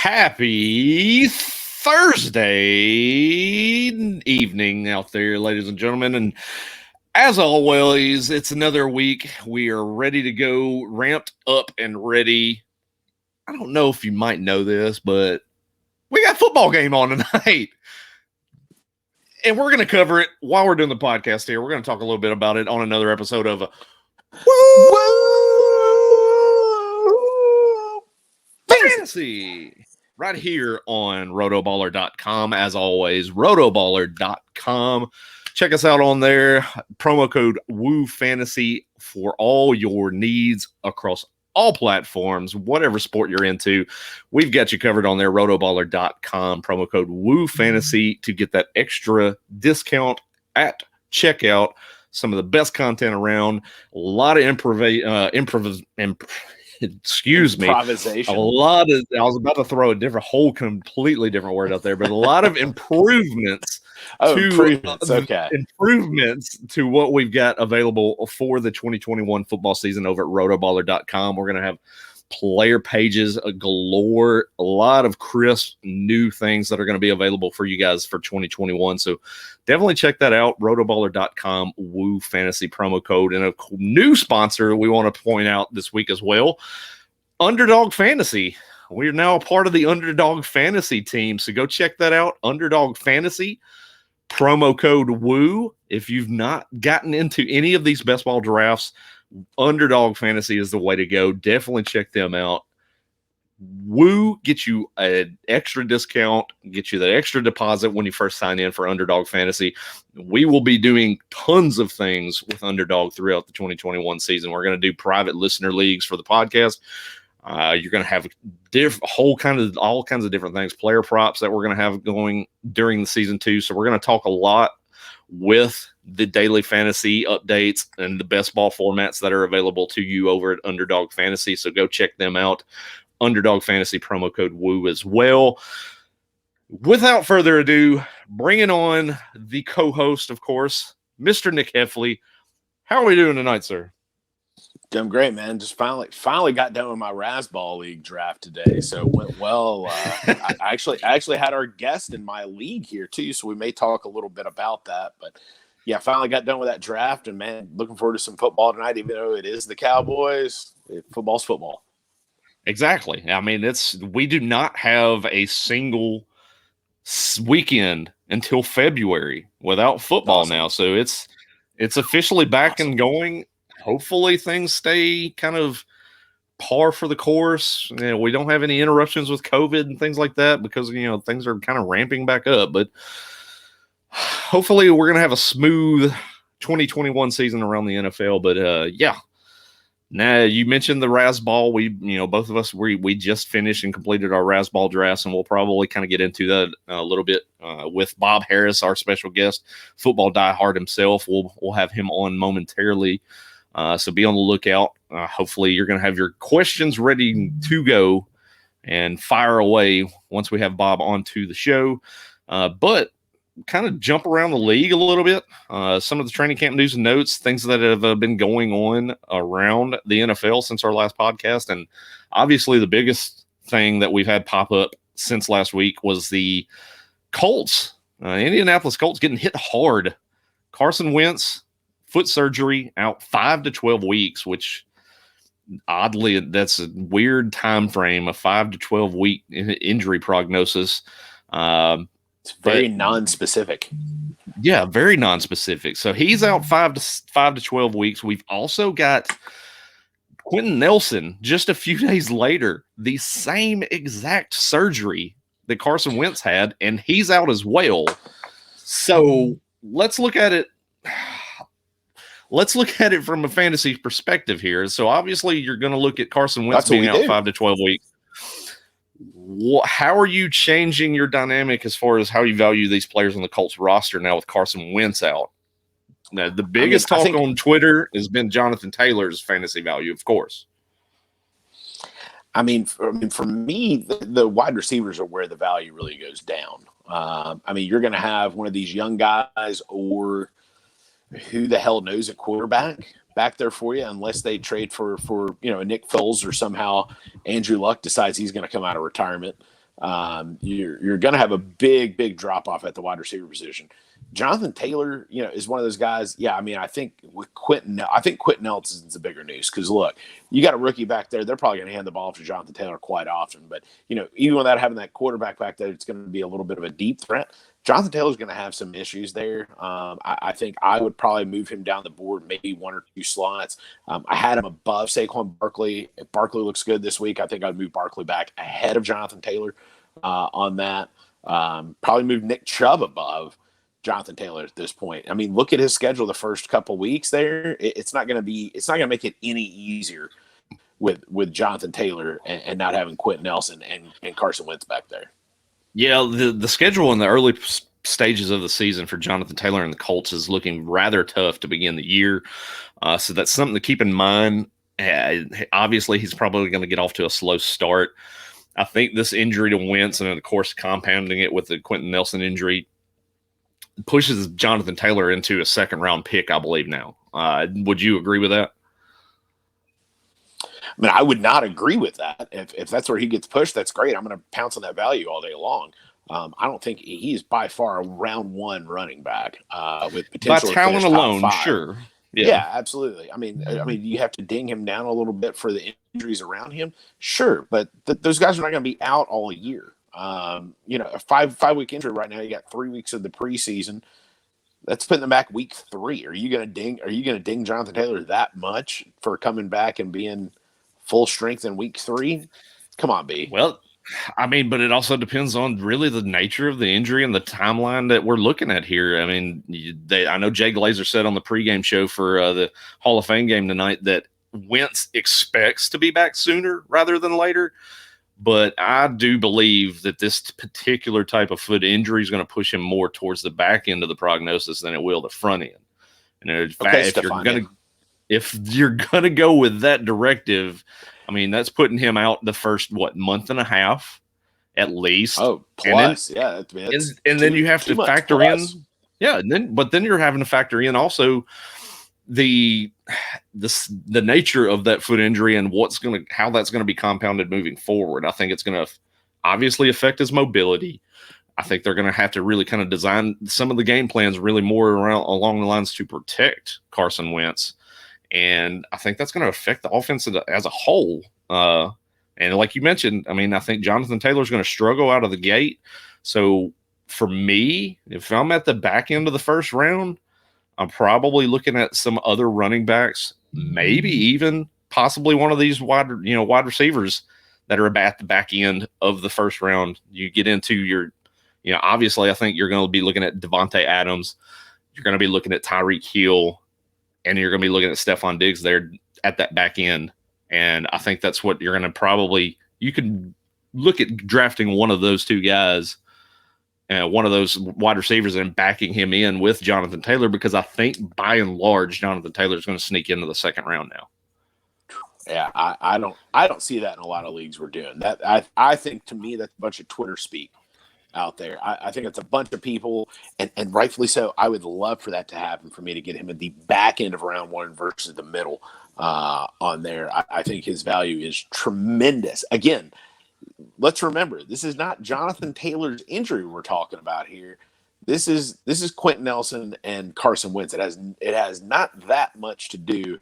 Happy Thursday evening out there, ladies and gentlemen. And as always, it's another week. We are ready to go, ramped up and ready. I don't know if you might know this, but we got a football game on tonight. And we're going to cover it while we're doing the podcast here. We're going to talk a little bit about it on another episode of Fantasy right here on RotoBaller.com. As always, RotoBaller.com. Check us out on there. Promo code WooFantasy for all your needs across all platforms, whatever sport you're into. We've got you covered on there, RotoBaller.com. Promo code WooFantasy to get that extra discount at checkout. Some of the best content around. A lot of improvisation. A lot of, I was about to throw a completely different word out there, but a lot of improvements. Improvements to what we've got available for the 2021 football season over at rotoballer.com. We're going to have player pages galore, a lot of crisp new things that are going to be available for you guys for 2021. So definitely check that out, rotoballer.com, Woo Fantasy promo code. And a new sponsor we want to point out this week as well, Underdog Fantasy. We're now a part of the Underdog Fantasy team, so go check that out, Underdog Fantasy. Promo code WOO. If you've not gotten into any of these best ball drafts, Underdog Fantasy is the way to go. Definitely check them out. WOO gets you an extra discount, get you that extra deposit when you first sign in for Underdog Fantasy. We will be doing tons of things with Underdog throughout the 2021 season. We're going to do private listener leagues for the podcast. You're going to have all kinds of different things, player props that we're going to have going during the season too. So we're going to talk a lot with the daily fantasy updates and the best ball formats that are available to you over at Underdog Fantasy. So go check them out. Underdog Fantasy promo code WOO as well. Without further ado, bringing on the co-host, of course, Mr. Nick Hefley. How are we doing tonight, sir? Doing great, man. Just finally got done with my Razzball League draft today, so it went well. I actually had our guest in my league here too, so we may talk a little bit about that. But yeah, finally got done with that draft, and man, looking forward to some football tonight. Even though it is the Cowboys, football's football. Exactly. I mean, we do not have a single weekend until February without football now, so it's officially back and going. Hopefully things stay kind of par for the course. You know, we don't have any interruptions with COVID and things like that because, things are kind of ramping back up. But hopefully we're going to have a smooth 2021 season around the NFL. But, yeah. Now, you mentioned the Razzball. We, both of us, we just finished and completed our Razzball drafts, and we'll probably kind of get into that a little bit with Bob Harris, our special guest, football diehard himself. We'll have him on momentarily. So be on the lookout. Hopefully you're going to have your questions ready to go and fire away once we have Bob onto the show. But kind of jump around the league a little bit. Some of the training camp news and notes, things that have been going on around the NFL since our last podcast. And obviously the biggest thing that we've had pop up since last week was the Colts, Indianapolis Colts getting hit hard. Carson Wentz, foot surgery, out 5 to 12 weeks, which oddly, that's a weird time frame, a 5 to 12 week injury prognosis. It's very non-specific. Yeah, very non-specific. So he's out 5 to 12 weeks. We've also got Quentin Nelson just a few days later, the same exact surgery that Carson Wentz had, and he's out as well. So let's look at it. Let's look at it from a fantasy perspective here. So obviously you're going to look at Carson Wentz being out 5 to 12 weeks. How are you changing your dynamic as far as how you value these players on the Colts roster now with Carson Wentz out? Now, the biggest talk on Twitter has been Jonathan Taylor's fantasy value, of course. I mean, for me, the wide receivers are where the value really goes down. You're going to have one of these young guys or who the hell knows a quarterback back there for you, unless they trade for Nick Foles or somehow Andrew Luck decides he's going to come out of retirement. you're going to have a big drop off at the wide receiver position. Jonathan Taylor, is one of those guys. Yeah, I mean, I think Quentin Nelson's the bigger news because look, you got a rookie back there. They're probably going to hand the ball to Jonathan Taylor quite often. But even without having that quarterback back there, it's going to be a little bit of a deep threat. Jonathan Taylor's going to have some issues there. I think I would probably move him down the board, maybe 1 or 2 slots. I had him above Saquon Barkley. If Barkley looks good this week, I think I'd move Barkley back ahead of Jonathan Taylor on that. Probably move Nick Chubb above Jonathan Taylor at this point. I mean, look at his schedule the first couple weeks there. It's not going to make it any easier with Jonathan Taylor and not having Quentin Nelson and Carson Wentz back there. Yeah, the schedule in the early stages of the season for Jonathan Taylor and the Colts is looking rather tough to begin the year. So that's something to keep in mind. Obviously, he's probably going to get off to a slow start. I think this injury to Wentz and, of course, compounding it with the Quentin Nelson injury pushes Jonathan Taylor into a second-round pick, I believe now. Would you agree with that? I mean, I would not agree with that. If that's where he gets pushed, that's great. I'm going to pounce on that value all day long. I don't think he's by far a round 1 running back with potential. By talent alone, sure. Yeah, absolutely. I mean, you have to ding him down a little bit for the injuries around him, sure, but those guys are not going to be out all year. A 5-week injury right now. You got 3 weeks of the preseason. That's putting them back week 3. Are you going to ding Jonathan Taylor that much for coming back and being full strength in week 3? Come on, B. Well, I mean, but it also depends on really the nature of the injury and the timeline that we're looking at here. I mean, I know Jay Glazer said on the pregame show for the Hall of Fame game tonight that Wentz expects to be back sooner rather than later. But I do believe that this particular type of foot injury is going to push him more towards the back end of the prognosis than it will the front end. And in fact, if you're gonna go with that directive, I mean, that's putting him out the first month and a half at least. Oh, plus, and then you have to factor in, but then you're having to factor in also the nature of that foot injury and how that's going to be compounded moving forward. I think it's going to obviously affect his mobility. I think they're going to have to really kind of design some of the game plans really more along the lines to protect Carson Wentz. And I think that's going to affect the offense as a whole. And like you mentioned, I mean, I think Jonathan Taylor's going to struggle out of the gate. So for me, if I'm at the back end of the first round, I'm probably looking at some other running backs, maybe even possibly one of these wide receivers that are at the back end of the first round. You get into your, obviously I think you're going to be looking at Devontae Adams. You're going to be looking at Tyreek Hill, and you're going to be looking at Stephon Diggs there at that back end. And I think that's what you're going to you can look at drafting one of those two guys, one of those wide receivers, and backing him in with Jonathan Taylor, because I think by and large, Jonathan Taylor is going to sneak into the second round now. Yeah, I don't see that in a lot of leagues we're doing that. I think, to me, that's a bunch of Twitter speak out there. I think it's a bunch of people, and rightfully so. I would love for that to happen, for me to get him at the back end of round 1 versus the middle on there. I think his value is tremendous. Again, let's remember, this is not Jonathan Taylor's injury we're talking about here. This is Quentin Nelson and Carson Wentz. It has not that much to do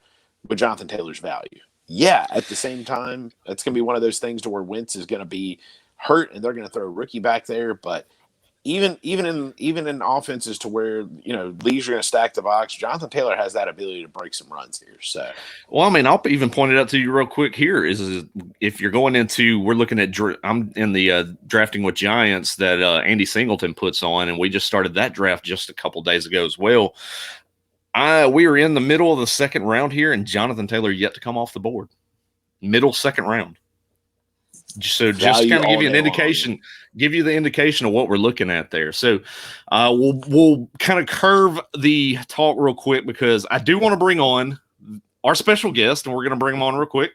with Jonathan Taylor's value. Yeah, at the same time, it's going to be one of those things to where Wentz is going to be hurt and they're going to throw a rookie back there. But even in offenses to where, leagues are going to stack the box, Jonathan Taylor has that ability to break some runs here. So, well, I mean, I'll even point it out to you real quick here is if you're going into, we're looking at, I'm in the drafting with Giants that Andy Singleton puts on, and we just started that draft just a couple days ago as well. We are in the middle of the second round here, and Jonathan Taylor yet to come off the board. Middle second round. So just kind of give you an indication, give you the indication of what we're looking at there. So we'll kind of curve the talk real quick, because I do want to bring on our special guest, and we're going to bring him on real quick.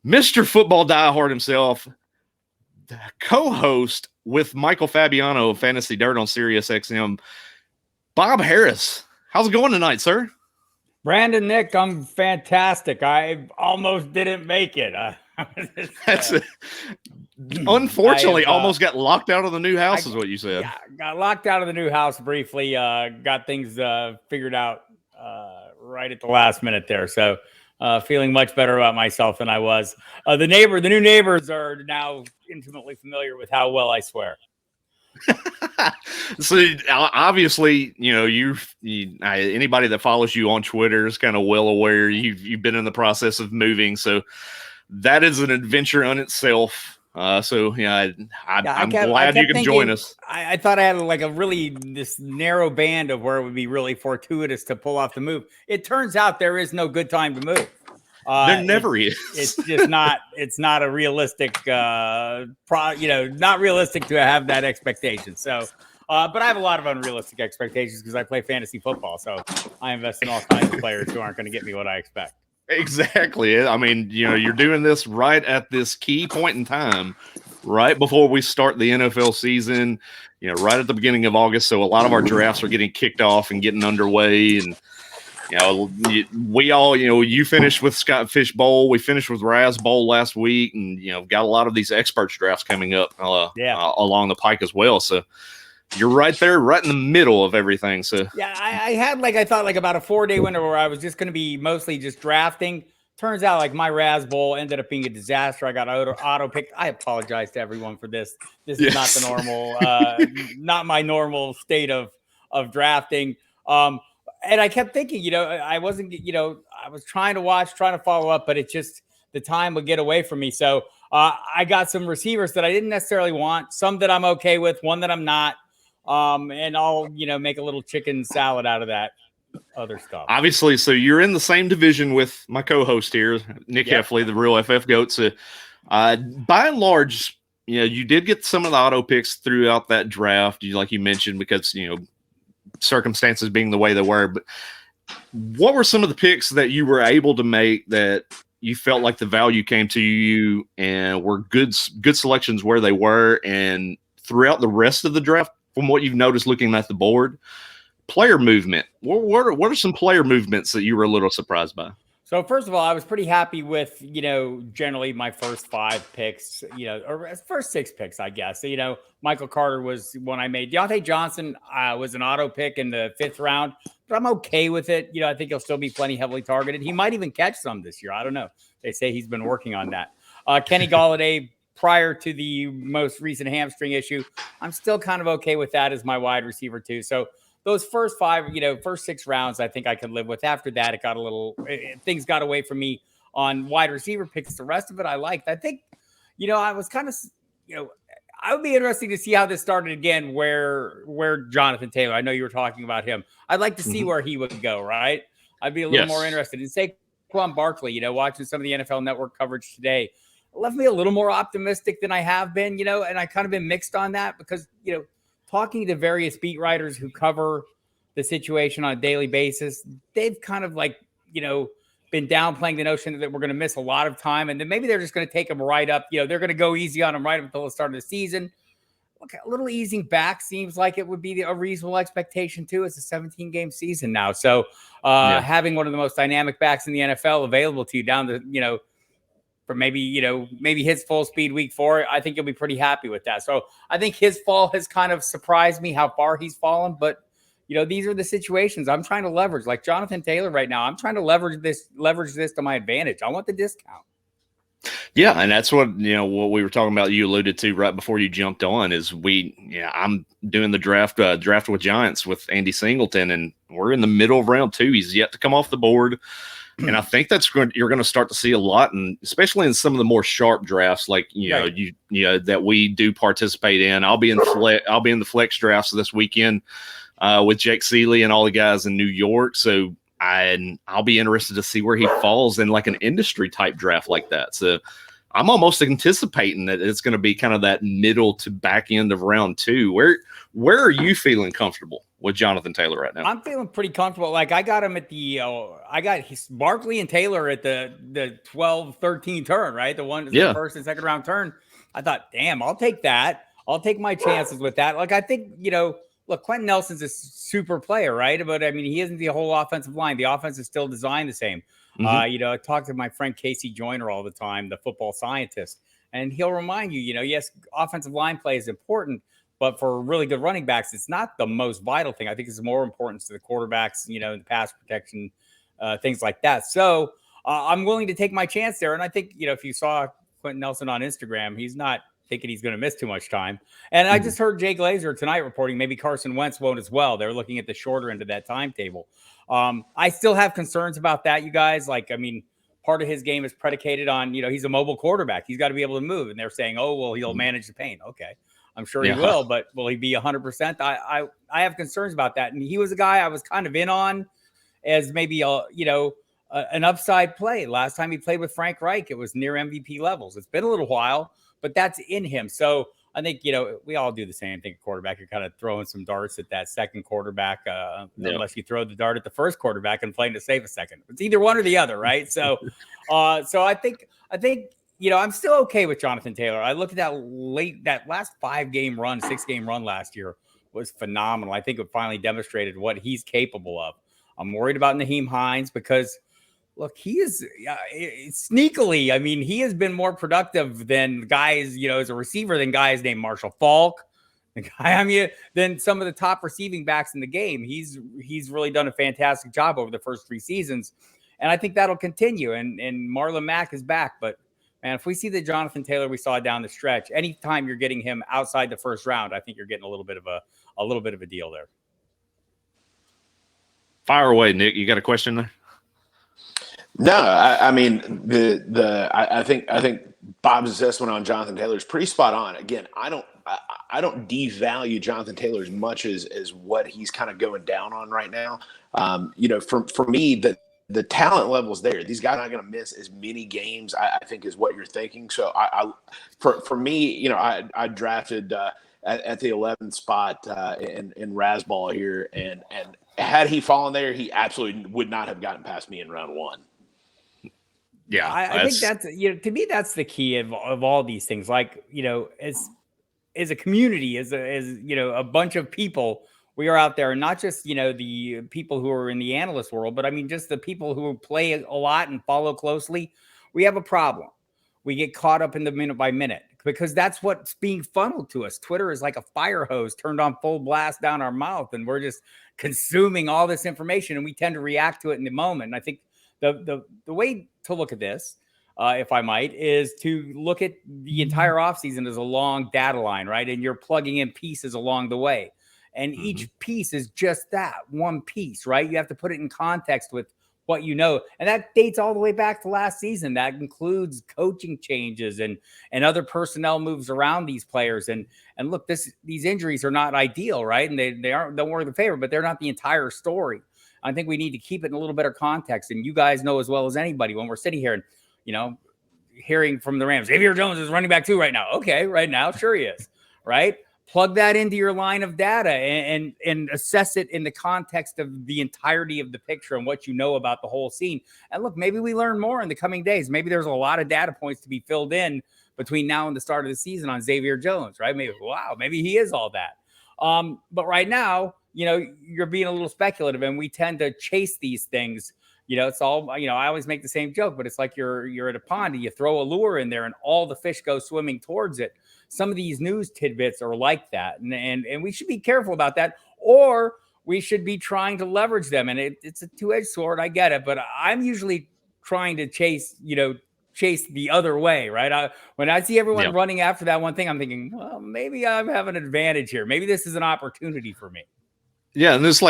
Mr. Football Diehard himself, the co-host with Michael Fabiano of Fantasy Dirt on Sirius XM, Bob Harris. How's it going tonight, sir? Brandon, Nick, I'm fantastic. I almost didn't make it. unfortunately almost got locked out of the new house, is what you said. Yeah, got locked out of the new house briefly. Got things figured out right at the last minute there. So feeling much better about myself than I was. The new neighbors are now intimately familiar with how well I swear. So obviously, anybody that follows you on Twitter is kind of well aware you've been in the process of moving. So that is an adventure on itself. I'm glad you can join us. I thought I had like this narrow band of where it would be really fortuitous to pull off the move. It turns out there is no good time to move. There never is. It's just not. It's not a realistic. Not realistic to have that expectation. So, but I have a lot of unrealistic expectations because I play fantasy football. So I invest in all kinds of players who aren't going to get me what I expect. Exactly. I mean, you're doing this right at this key point in time, right before we start the NFL season. Right at the beginning of August. So a lot of our drafts are getting kicked off and getting underway, and. We all, you finished with Scott Fish Bowl. We finished with Raz Bowl last week, and got a lot of these experts drafts coming up along the pike as well. So you're right there, right in the middle of everything. So yeah, I had I thought about a 4-day window where I was just going to be mostly just drafting. Turns out my Raz Bowl ended up being a disaster. I got auto picked. I apologize to everyone for this. This is not the normal, not my normal state of drafting. And I kept thinking, I wasn't, I was trying to follow up, but the time would get away from me. So I got some receivers that I didn't necessarily want, some that I'm okay with, one that I'm not. And I'll, make a little chicken salad out of that other stuff. Obviously, so you're in the same division with my co-host here, Nick Hefley, the real FF GOAT. So by and large, you did get some of the auto picks throughout that draft, like you mentioned, because, circumstances being the way they were. But what were some of the picks that you were able to make that you felt like the value came to you and were good selections where they were? And throughout the rest of the draft, from what you've noticed looking at the board, player movement, what are some player movements that you were a little surprised by? So first of all, I was pretty happy with, generally my first 5 picks, or first 6 picks, I guess. So, Michael Carter was one I made. Deontay Johnson was an auto pick in the 5th round, but I'm okay with it. I think he'll still be plenty heavily targeted. He might even catch some this year. I don't know. They say he's been working on that. Kenny Golladay, prior to the most recent hamstring issue, I'm still kind of okay with that as my wide receiver too. So those first 5, first 6 rounds, I think I could live with. After that, things got away from me on wide receiver picks. The rest of it I liked. I think, I was kind of, I would be interested to see how this started again, where Jonathan Taylor, I know you were talking about him. I'd like to see where he would go, right? I'd be a little more interested in Saquon Barkley, watching some of the NFL Network coverage today. It left me a little more optimistic than I have been, and I kind of been mixed on that because, talking to various beat writers who cover the situation on a daily basis, they've kind of been downplaying the notion that we're going to miss a lot of time. And then maybe they're just going to take them right up. They're going to go easy on them right up until the start of the season. Look, a little easing back seems like it would be a reasonable expectation too. It's a 17-game season now. So having one of the most dynamic backs in the NFL available to you down the, for maybe his full speed week 4, I think you'll be pretty happy with that. So I think his fall has kind of surprised me how far he's fallen, but these are the situations I'm trying to leverage. Like Jonathan Taylor right now, I'm trying to leverage this to my advantage. I want the discount. Yeah, and that's what what we were talking about. You alluded to right before you jumped on is I'm doing the draft with Giants with Andy Singleton, and we're in the middle of round 2. He's yet to come off the board. And I think you're going to start to see a lot, and especially in some of the more sharp drafts, like that we do participate in. I'll be in the flex drafts this weekend with Jake Seeley and all the guys in New York. So I'll be interested to see where he falls in like an industry type draft like that. So I'm almost anticipating that it's going to be kind of that middle to back end of round 2. Where are you feeling comfortable with Jonathan Taylor right now? I'm feeling pretty comfortable. Like I got him at the Barkley and Taylor at the 12-13 turn, right? The first and second round turn. I thought, damn, I'll take that. I'll take my chances with that. Like I think, look, Quentin Nelson's a super player, right? But I mean, he isn't the whole offensive line. The offense is still designed the same. I talk to my friend Casey Joyner all the time, the football scientist, and he'll remind you, yes, offensive line play is important, but for really good running backs, it's not the most vital thing. I think it's more important to the quarterbacks, the pass protection, things like that. So I'm willing to take my chance there. And I think, if you saw Quentin Nelson on Instagram, he's not thinking he's going to miss too much time. And I just heard Jay Glazer tonight reporting maybe Carson Wentz won't as well. They're looking at the shorter end of that timetable. I still have concerns about that, you guys. Part of his game is predicated on, he's a mobile quarterback. He's got to be able to move. And they're saying, oh, well, he'll manage the pain. Okay. I'm sure he will, but will he be 100%? I have concerns about that. And he was a guy I was kind of in on as maybe, an upside play. Last time he played with Frank Reich, it was near MVP levels. It's been a little while, but that's in him. So I think, we all do the same thing at quarterback. You're kind of throwing some darts at that second quarterback, unless you throw the dart at the first quarterback and playing to save a second. It's either one or the other, right? So, I think, I'm still okay with Jonathan Taylor. I look at that last 6-game run last year was phenomenal. I think it finally demonstrated what he's capable of. I'm worried about Naheem Hines because, look, he is sneakily. He has been more productive than guys, as a receiver than guys named Marshall Faulk, than some of the top receiving backs in the game. He's really done a fantastic job over the first 3 seasons, and I think that'll continue. And Marlon Mack is back, but man, if we see the Jonathan Taylor we saw down the stretch, anytime you're getting him outside the first round, I think you're getting a little bit of a deal there. Fire away, Nick. You got a question there? No, I think Bob's assessment on Jonathan Taylor is pretty spot on. Again, I don't devalue Jonathan Taylor as much as what he's kind of going down on right now. For me, the talent level's there. These guys are not going to miss as many games, I think, is what you're thinking. So for me, I drafted at the 11th spot in Rasball here, and had he fallen there, he absolutely would not have gotten past me in round 1. Yeah, I think that's to me that's the key of all these things. As a community, as a bunch of people, we are out there, and not just the people who are in the analyst world, but just the people who play a lot and follow closely. We have a problem. We get caught up in the minute by minute because that's what's being funneled to us. Twitter is like a fire hose turned on full blast down our mouth, and we're just consuming all this information, and we tend to react to it in the moment. And I think the way to look at this, if I might, is to look at the entire offseason as a long data line, right? And you're plugging in pieces along the way. And each piece is just that, one piece, right? You have to put it in context with what you know. And that dates all the way back to last season. That includes coaching changes and other personnel moves around these players. And look, these injuries are not ideal, right? And they aren't, don't worry the favor, but they're not the entire story. I think we need to keep it in a little better context. And you guys know as well as anybody when we're sitting here and, hearing from the Rams, Xavier Jones is running back 2 right now. Okay, right now, sure he is, right? Plug that into your line of data and assess it in the context of the entirety of the picture and what you know about the whole scene. And look, maybe we learn more in the coming days. Maybe there's a lot of data points to be filled in between now and the start of the season on Xavier Jones, right? Maybe he is all that. But right now, you're being a little speculative, and we tend to chase these things. It's all, I always make the same joke, but it's like you're at a pond and you throw a lure in there and all the fish go swimming towards it. Some of these news tidbits are like that. And we should be careful about that, or we should be trying to leverage them. And it's a two-edged sword. I get it, but I'm usually trying to chase the other way, right? When I see everyone running after that one thing, I'm thinking, well, maybe I have an advantage here. Maybe this is an opportunity for me. Yeah, and it's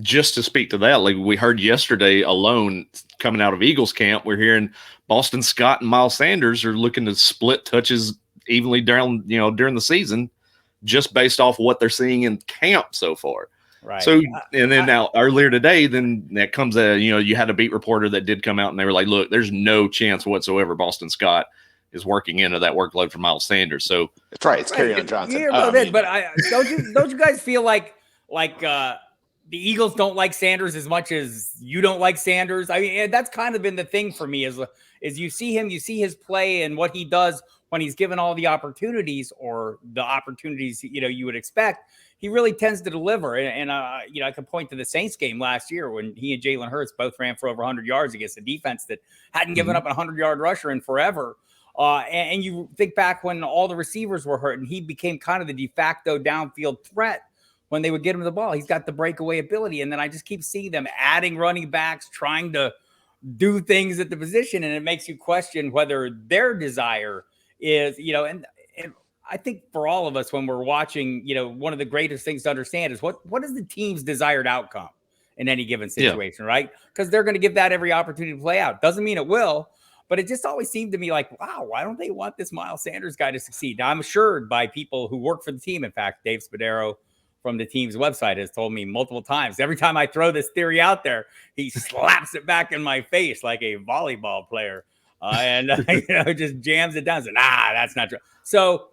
just to speak to that, like we heard yesterday alone coming out of Eagles camp, we're hearing Boston Scott and Miles Sanders are looking to split touches evenly during the season, just based off what they're seeing in camp so far. Right. So, and then now earlier today, then that comes you had a beat reporter that did come out and they were like, look, there's no chance whatsoever Boston Scott is working into that workload for Miles Sanders. So that's right. It's Kerryon Johnson. Yeah, don't you guys feel like the Eagles don't like Sanders as much as you don't like Sanders? I mean, that's kind of been the thing for me is you see him, you see his play and what he does when he's given all the opportunities or the opportunities, you would expect. He really tends to deliver. And I can point to the Saints game last year when he and Jalen Hurts both ran for over 100 yards against a defense that hadn't given up a 100-yard rusher in forever. And you think back when all the receivers were hurt and he became kind of the de facto downfield threat when they would get him the ball. He's got the breakaway ability. And then I just keep seeing them adding running backs, trying to do things at the position. And it makes you question whether their desire is, and I think for all of us, when we're watching, one of the greatest things to understand is what is the team's desired outcome in any given situation, right? Because they're going to give that every opportunity to play out. Doesn't mean it will, but it just always seemed to me like, wow, why don't they want this Miles Sanders guy to succeed? Now, I'm assured by people who work for the team. In fact, Dave Spadaro from the team's website has told me multiple times, every time I throw this theory out there, he slaps it back in my face like a volleyball player. And just jams it down. So, that's not true. So,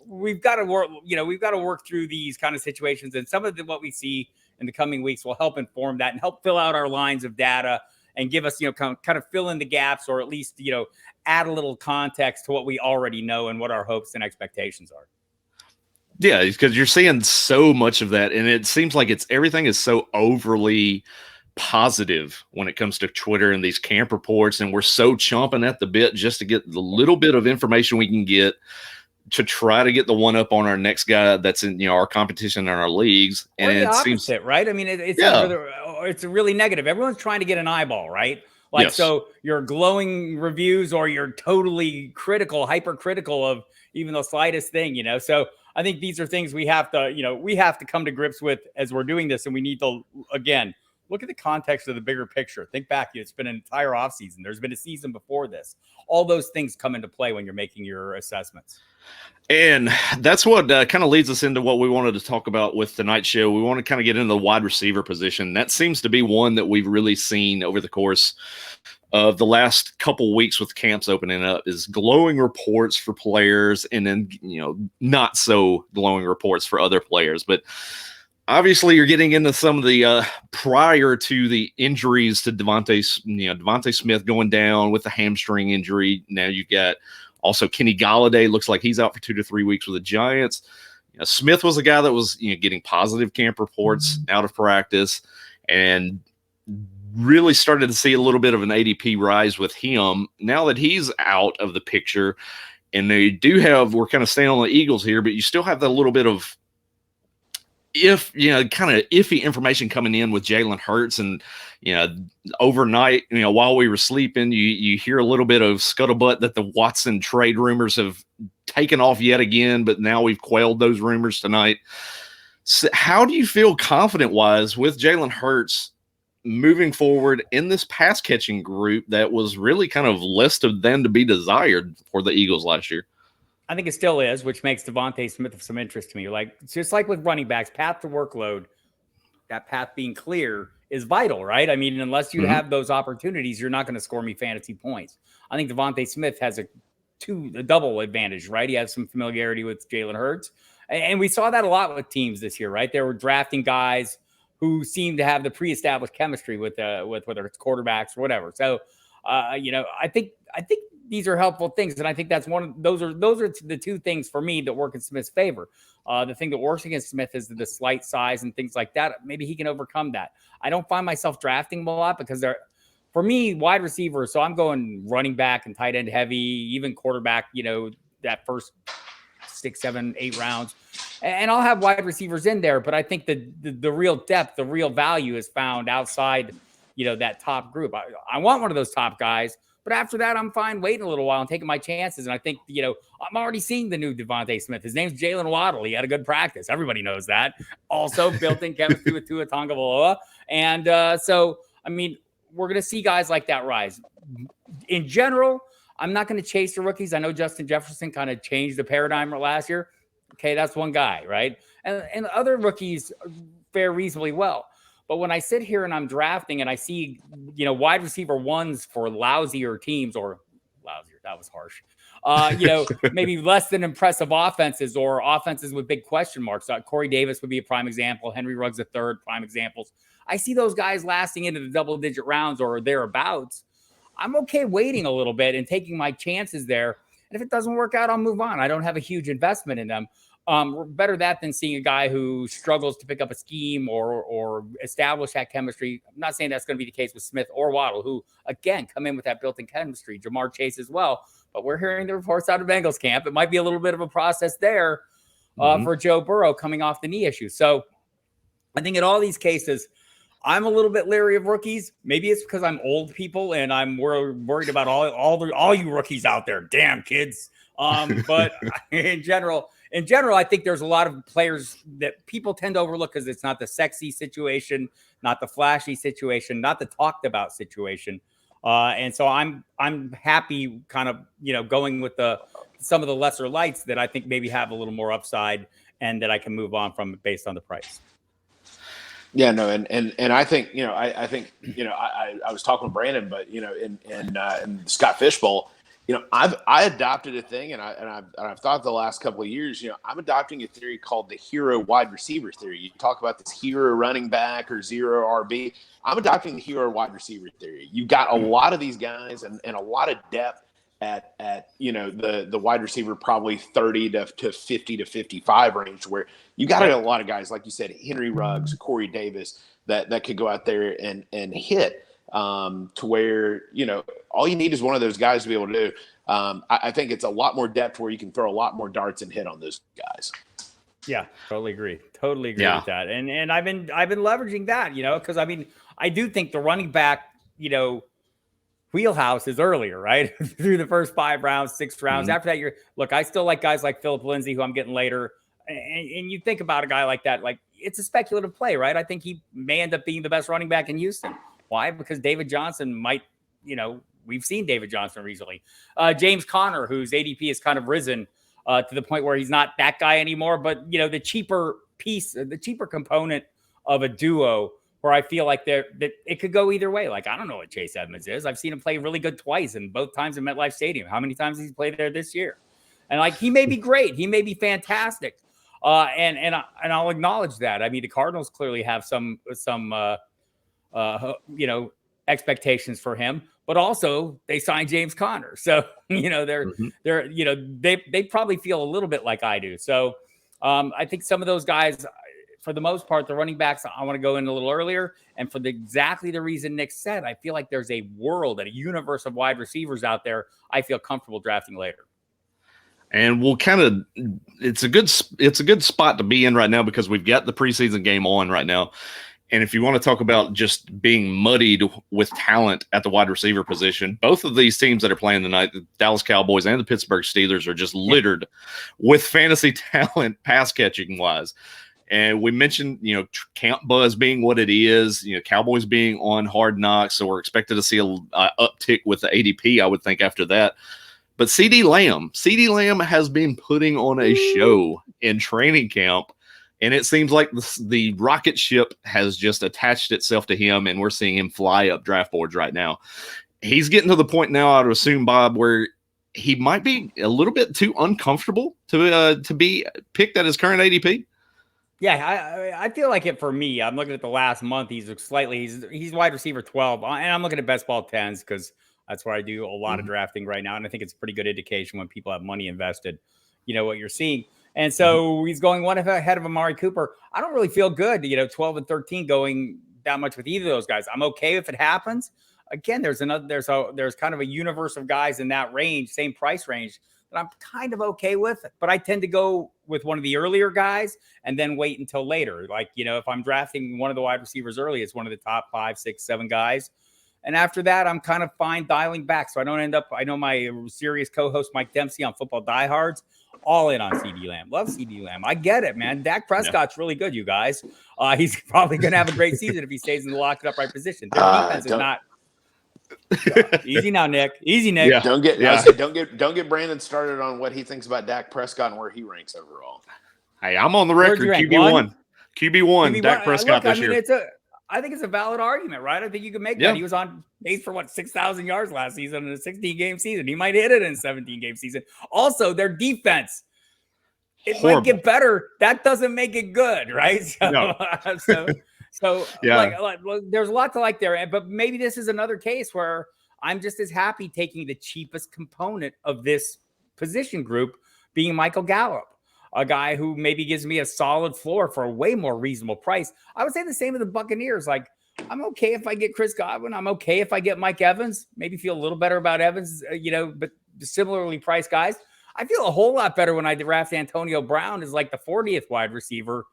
we've got to work through these kind of situations, and some of what we see in the coming weeks will help inform that and help fill out our lines of data and give us, kind of fill in the gaps, or at least, add a little context to what we already know and what our hopes and expectations are. Yeah, because you're seeing so much of that, and it seems like everything is so overly positive when it comes to Twitter and these camp reports, and we're so chomping at the bit just to get the little bit of information we can get to try to get the one up on our next guy that's in our competition in our leagues. And or the opposite, seems right? I mean, it's really negative. Everyone's trying to get an eyeball, right? Like, yes. So you're glowing reviews, or you're totally critical, hypercritical of even the slightest thing, So I think these are things we have to come to grips with as we're doing this, and we need to, again, look at the context of the bigger picture. Think back. It's been an entire offseason. There's been a season before this. All those things come into play when you're making your assessments. And that's what kind of leads us into what we wanted to talk about with tonight's show. We want to kind of get into the wide receiver position. That seems to be one that we've really seen over the course of the last couple weeks with camps opening up, is glowing reports for players, and then, not so glowing reports for other players. But obviously, you're getting into some of the prior to the injuries to Devontae Smith going down with the hamstring injury. Now you've got also Kenny Golladay. Looks like he's out for 2 to 3 weeks with the Giants. Smith was a guy that was getting positive camp reports out of practice, and really started to see a little bit of an ADP rise with him. Now that he's out of the picture, and we're kind of staying on the Eagles here, but you still have that little bit of kind of iffy information coming in with Jalen Hurts. And, overnight, while we were sleeping, you hear a little bit of scuttlebutt that the Watson trade rumors have taken off yet again, but now we've quelled those rumors tonight. So how do you feel confident-wise with Jalen Hurts moving forward in this pass-catching group that was really kind of less of than to be desired for the Eagles last year? I think it still is, which makes Devontae Smith of some interest to me. Like, just like with running backs, path to workload, that path being clear is vital, right? I mean, unless you have those opportunities, you're not going to score me fantasy points. I think Devontae Smith has a double advantage, right? He has some familiarity with Jalen Hurts. And we saw that a lot with teams this year, right? They were drafting guys who seem to have the pre-established chemistry with whether it's quarterbacks or whatever. So, I think these are helpful things, and I think that's those are the two things for me that work in Smith's favor. The thing that works against Smith is the slight size and things like that. Maybe he can overcome that. I don't find myself drafting him a lot because for me, wide receiver. So I'm going running back and tight end heavy, even quarterback. That first 6, 7, 8 rounds. And I'll have wide receivers in there, but I think the real depth, the real value is found outside, that top group. I want one of those top guys, but after that, I'm fine waiting a little while and taking my chances. And I think, I'm already seeing the new Devontae Smith. His name's Jalen Waddle. He had a good practice. Everybody knows that. Also built-in chemistry with Tua Tagovailoa. And so, I mean, we're going to see guys like that rise. In general, I'm not going to chase the rookies. I know Justin Jefferson kind of changed the paradigm last year. Okay, that's one guy, right? And other rookies fare reasonably well. But when I sit here and I'm drafting and I see, wide receiver ones for lousier teams, or lousier, that was harsh, maybe less than impressive offenses, or offenses with big question marks. Corey Davis would be a prime example. Henry Ruggs III, prime examples. I see those guys lasting into the double-digit rounds or thereabouts. I'm okay waiting a little bit and taking my chances there. And if it doesn't work out, I'll move on. I don't have a huge investment in them. Better that than seeing a guy who struggles to pick up a scheme or establish that chemistry. I'm not saying that's going to be the case with Smith or Waddle, who, again, come in with that built-in chemistry. Jamar Chase as well. But we're hearing the reports out of Bengals camp. It might be a little bit of a process there for Joe Burrow coming off the knee issue. So I think in all these cases, I'm a little bit leery of rookies. Maybe it's because I'm old people and I'm worried about all you rookies out there. Damn kids. But in general, I think there's a lot of players that people tend to overlook because it's not the sexy situation, not the flashy situation, not the talked about situation. And so I'm happy kind of, going with some of the lesser lights that I think maybe have a little more upside and that I can move on from based on the price. Yeah, no, and I think, I think, I was talking with Brandon, but, in Scott Fishbowl, I adopted a thing, and I've thought the last couple of years, I'm adopting a theory called the hero wide receiver theory. You talk about this hero running back or zero RB. I'm adopting the hero wide receiver theory. You've got a lot of these guys and a lot of depth at the wide receiver, probably 30 to 50 to 55 range, where you got a lot of guys, like you said, Henry Ruggs, Corey Davis, that could go out there and hit to where, all you need is one of those guys to be able to do. I think it's a lot more depth where you can throw a lot more darts and hit on those guys. Yeah, totally agree with that. And I've been leveraging that, because I do think the running back, wheelhouse is earlier, right? Through the first 5 rounds, 6 rounds. After that, I still like guys like Phillip Lindsay, who I'm getting later. And you think about a guy like that, like it's a speculative play, right? I think he may end up being the best running back in Houston. Why? Because David Johnson might, we've seen David Johnson recently. James Conner, whose ADP has kind of risen to the point where he's not that guy anymore. But, the cheaper component of a duo where I feel like that it could go either way. Like, I don't know what Chase Edmonds is. I've seen him play really good twice, and both times in MetLife Stadium. How many times has he played there this year? And he may be great. He may be fantastic. And I'll acknowledge that. I mean, the Cardinals clearly have some expectations for him, but also they signed James Conner. So, they probably feel a little bit like I do. So I think some of those guys, for the most part, the running backs, I want to go in a little earlier. And for exactly the reason Nick said, I feel like there's a world and a universe of wide receivers out there I feel comfortable drafting later. And we'll it's a good spot to be in right now because we've got the preseason game on right now. And if you want to talk about just being muddied with talent at the wide receiver position, both of these teams that are playing tonight, the Dallas Cowboys and the Pittsburgh Steelers, are just littered with fantasy talent pass catching wise. And we mentioned, camp buzz being what it is, Cowboys being on Hard Knocks. So we're expected to see a uptick with the ADP, I would think, after that. But CeeDee Lamb has been putting on a show in training camp. And it seems like the rocket ship has just attached itself to him, and we're seeing him fly up draft boards right now. He's getting to the point now, I would assume, Bob, where he might be a little bit too uncomfortable to be picked at his current ADP. Yeah, I feel like it for me. I'm looking at the last month. He's wide receiver 12, and I'm looking at best ball 10s because that's where I do a lot of drafting right now, and I think it's a pretty good indication when people have money invested, what you're seeing. And so he's going one ahead of Amari Cooper. I don't really feel good, 12 and 13 going that much with either of those guys. I'm okay if it happens. Again, there's kind of a universe of guys in that range, same price range, that I'm kind of okay with. But I tend to go with one of the earlier guys and then wait until later. Like, if I'm drafting one of the wide receivers early, it's one of the top 5, 6, 7 guys. And after that, I'm kind of fine dialing back. So I don't end up, I know my serious co-host Mike Dempsey on Football Diehards, all in on CeeDee Lamb. Love CeeDee Lamb. I get it, man. Dak Prescott's really good, you guys. He's probably going to have a great season if he stays in the locked upright position. Their defense is not. Easy now, Nick. Easy, Nick. Yeah. Don't get Brandon started on what he thinks about Dak Prescott and where he ranks overall. Hey, I'm on the record. QB1, Dak Prescott this year. I think it's a valid argument, right? I think you can make that. He was on pace for 6,000 yards last season in a 16-game season. He might hit it in a 17-game season. Also, their defense, it might get better. That doesn't make it good, right? So, no. There's a lot to like there. But maybe this is another case where I'm just as happy taking the cheapest component of this position group being Michael Gallup. a guy who maybe gives me a solid floor for a way more reasonable price. I would say the same of the Buccaneers. Like, I'm okay if I get Chris Godwin. I'm okay if I get Mike Evans. Maybe feel a little better about Evans, but similarly priced guys. I feel a whole lot better when I draft Antonio Brown as like the 40th wide receiver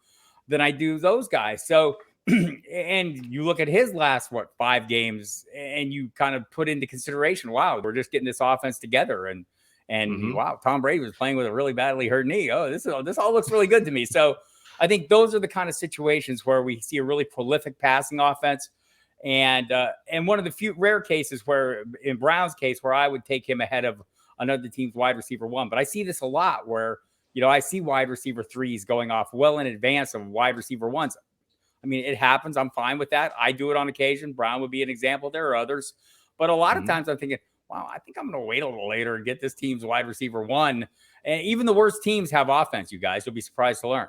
than I do those guys. So, and you look at his last, 5 games, and you kind of put into consideration, wow, we're just getting this offense together. And wow, Tom Brady was playing with a really badly hurt knee. Oh, this all looks really good to me. So I think those are the kind of situations where we see a really prolific passing offense. And one of the few rare cases where, in Brown's case, where I would take him ahead of another team's wide receiver 1. But I see this a lot where, I see wide receiver 3s going off well in advance of wide receiver 1s. I mean, it happens. I'm fine with that. I do it on occasion. Brown would be an example. There are others. But a lot of times I'm thinking, wow, I think I'm going to wait a little later and get this team's wide receiver 1. And even the worst teams have offense, you guys. You'll be surprised to learn.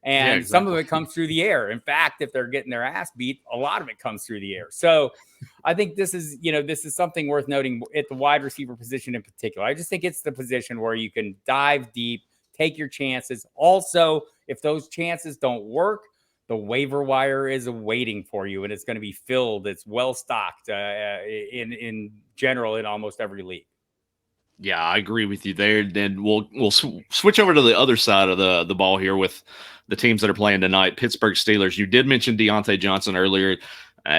And some of it comes through the air. In fact, if they're getting their ass beat, a lot of it comes through the air. So I think this is something worth noting at the wide receiver position in particular. I just think it's the position where you can dive deep, take your chances. Also, if those chances don't work, the waiver wire is waiting for you, and it's going to be filled. It's well stocked in general in almost every league. Yeah, I agree with you there. Then we'll switch over to the other side of the ball here with the teams that are playing tonight. Pittsburgh Steelers. You did mention Deontay Johnson earlier.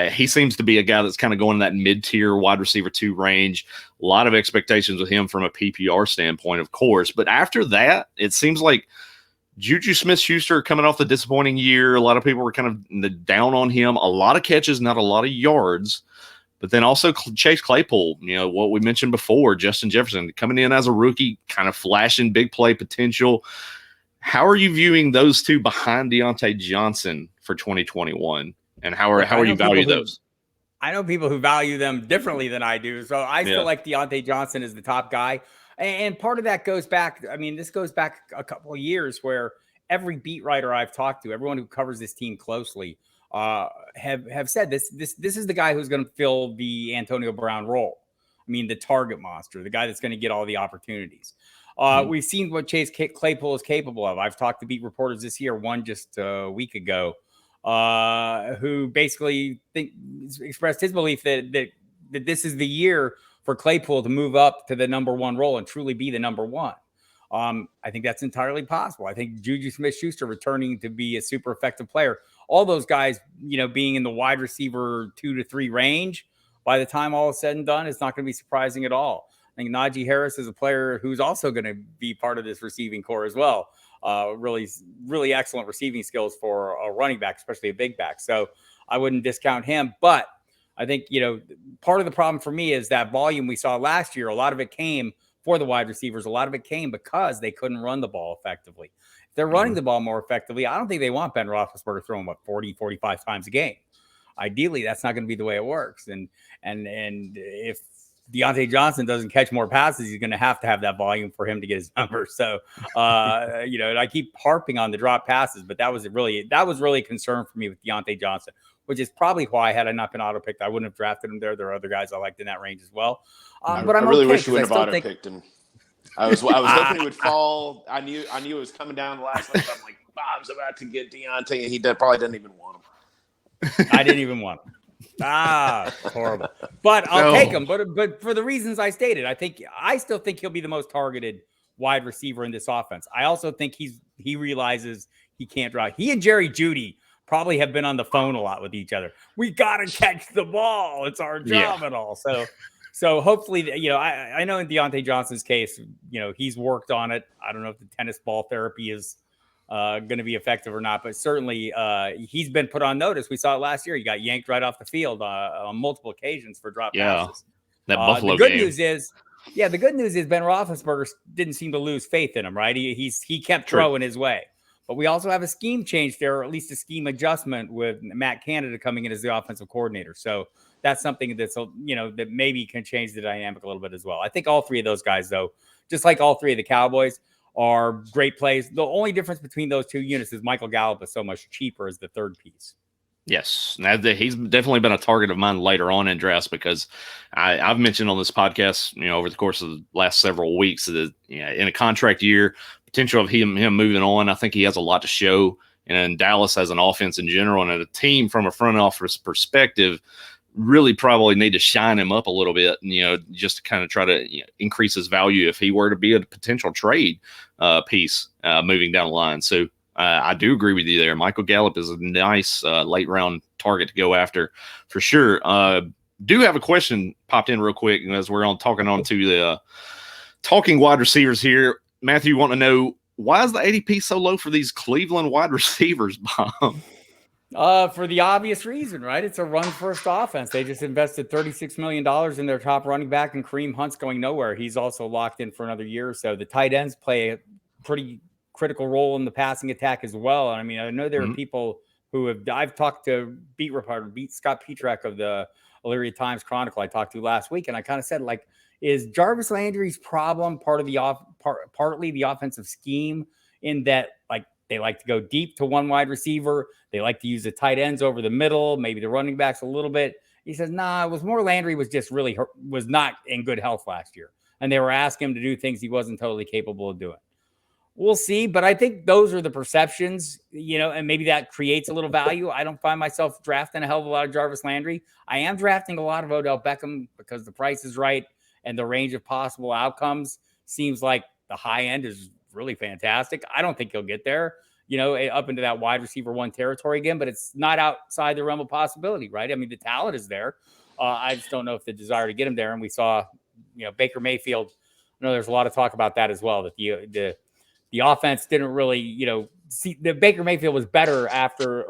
He seems to be a guy that's kind of going in that mid-tier wide receiver 2 range. A lot of expectations with him from a PPR standpoint, of course. But after that, it seems like Juju Smith-Schuster coming off the disappointing year. A lot of people were kind of down on him. A lot of catches, not a lot of yards. But then also Chase Claypool, what we mentioned before, Justin Jefferson coming in as a rookie, kind of flashing big play potential. How are you viewing those two behind Deontay Johnson for 2021? And how are you value those? I know people who value them differently than I do. So I still like Deontay Johnson as the top guy. And part of that goes back, this goes back a couple of years where every beat writer I've talked to, everyone who covers this team closely, have said this is the guy who's going to fill the Antonio Brown role. The target monster, the guy that's going to get all the opportunities. We've seen what Chase Claypool is capable of. I've talked to beat reporters this year, one just a week ago, who basically expressed his belief that this is the year for Claypool to move up to the number 1 role and truly be the number 1. I think that's entirely possible. I think Juju Smith-Schuster returning to be a super effective player, all those guys, being in the wide receiver 2 to 3 range, by the time all is said and done, it's not going to be surprising at all. I think Najee Harris is a player who's also going to be part of this receiving core as well. Really, really excellent receiving skills for a running back, especially a big back. So I wouldn't discount him. But I think, part of the problem for me is that volume we saw last year, a lot of it came for the wide receivers. A lot of it came because they couldn't run the ball effectively. If they're running the ball more effectively, I don't think they want Ben Roethlisberger throwing 40, 45 times a game. Ideally, that's not going to be the way it works. And if Deontay Johnson doesn't catch more passes, he's going to have that volume for him to get his numbers. So, and I keep harping on the drop passes, but that was really a concern for me with Deontay Johnson, which is probably why, had I not been auto-picked, I wouldn't have drafted him there. There are other guys I liked in that range as well. But I really wish you wouldn't have auto-picked him. I was hoping he would fall. I knew it was coming down the last one. I'm like, Bob's about to get Deontay, and he probably didn't even want him. I didn't even want him. Horrible. But I'll take him. But for the reasons I stated, I still think he'll be the most targeted wide receiver in this offense. I also think he realizes he can't drive. He and Jerry Jeudy probably have been on the phone a lot with each other. We got to catch the ball. It's our job and all. So hopefully, I know in Deontay Johnson's case, he's worked on it. I don't know if the tennis ball therapy is going to be effective or not, but certainly he's been put on notice. We saw it last year. He got yanked right off the field on multiple occasions for drop passes. That Buffalo the good game. news is Ben Roethlisberger didn't seem to lose faith in him, right? He kept throwing his way. But we also have a scheme change there, or at least a scheme adjustment with Matt Canada coming in as the offensive coordinator. So that's something that's, that maybe can change the dynamic a little bit as well. I think all 3 of those guys, though, just like all 3 of the Cowboys, are great plays. The only difference between those 2 units is Michael Gallup is so much cheaper as the third piece. Yes, he's definitely been a target of mine later on in drafts because I've mentioned on this podcast, over the course of the last several weeks that in a contract year, potential of him moving on. I think he has a lot to show. And Dallas as an offense in general and a team from a front office perspective really probably need to shine him up a little bit, just to kind of try to increase his value if he were to be a potential trade piece moving down the line. So I do agree with you there. Michael Gallup is a nice late round target to go after for sure. Do have a question popped in real quick as we're talking to the talking wide receivers here. Matthew, you want to know, why is the ADP so low for these Cleveland wide receivers, Bob? For the obvious reason, right? It's a run-first offense. They just invested $36 million in their top running back, and Kareem Hunt's going nowhere. He's also locked in for another year or so. The tight ends play a pretty critical role in the passing attack as well. I mean, I know there are people who I've talked to beat reporter, Scott Petrak of the Illyria Times Chronicle I talked to last week, and I kind of said, like, is Jarvis Landry's problem partly the offensive scheme, in that, like, they like to go deep to one wide receiver. They like to use the tight ends over the middle, maybe the running backs a little bit. He says, nah, it was more Landry was just really was not in good health last year. And they were asking him to do things he wasn't totally capable of doing. We'll see. But I think those are the perceptions, and maybe that creates a little value. I don't find myself drafting a hell of a lot of Jarvis Landry. I am drafting a lot of Odell Beckham because the price is right and the range of possible outcomes seems like the high end is really fantastic. I don't think he'll get there, up into that wide receiver one territory again, but it's not outside the realm of possibility, right? I mean, the talent is there. I just don't know if the desire to get him there. And we saw, Baker Mayfield. I know there's a lot of talk about that as well, that the offense didn't really, see the Baker Mayfield was better after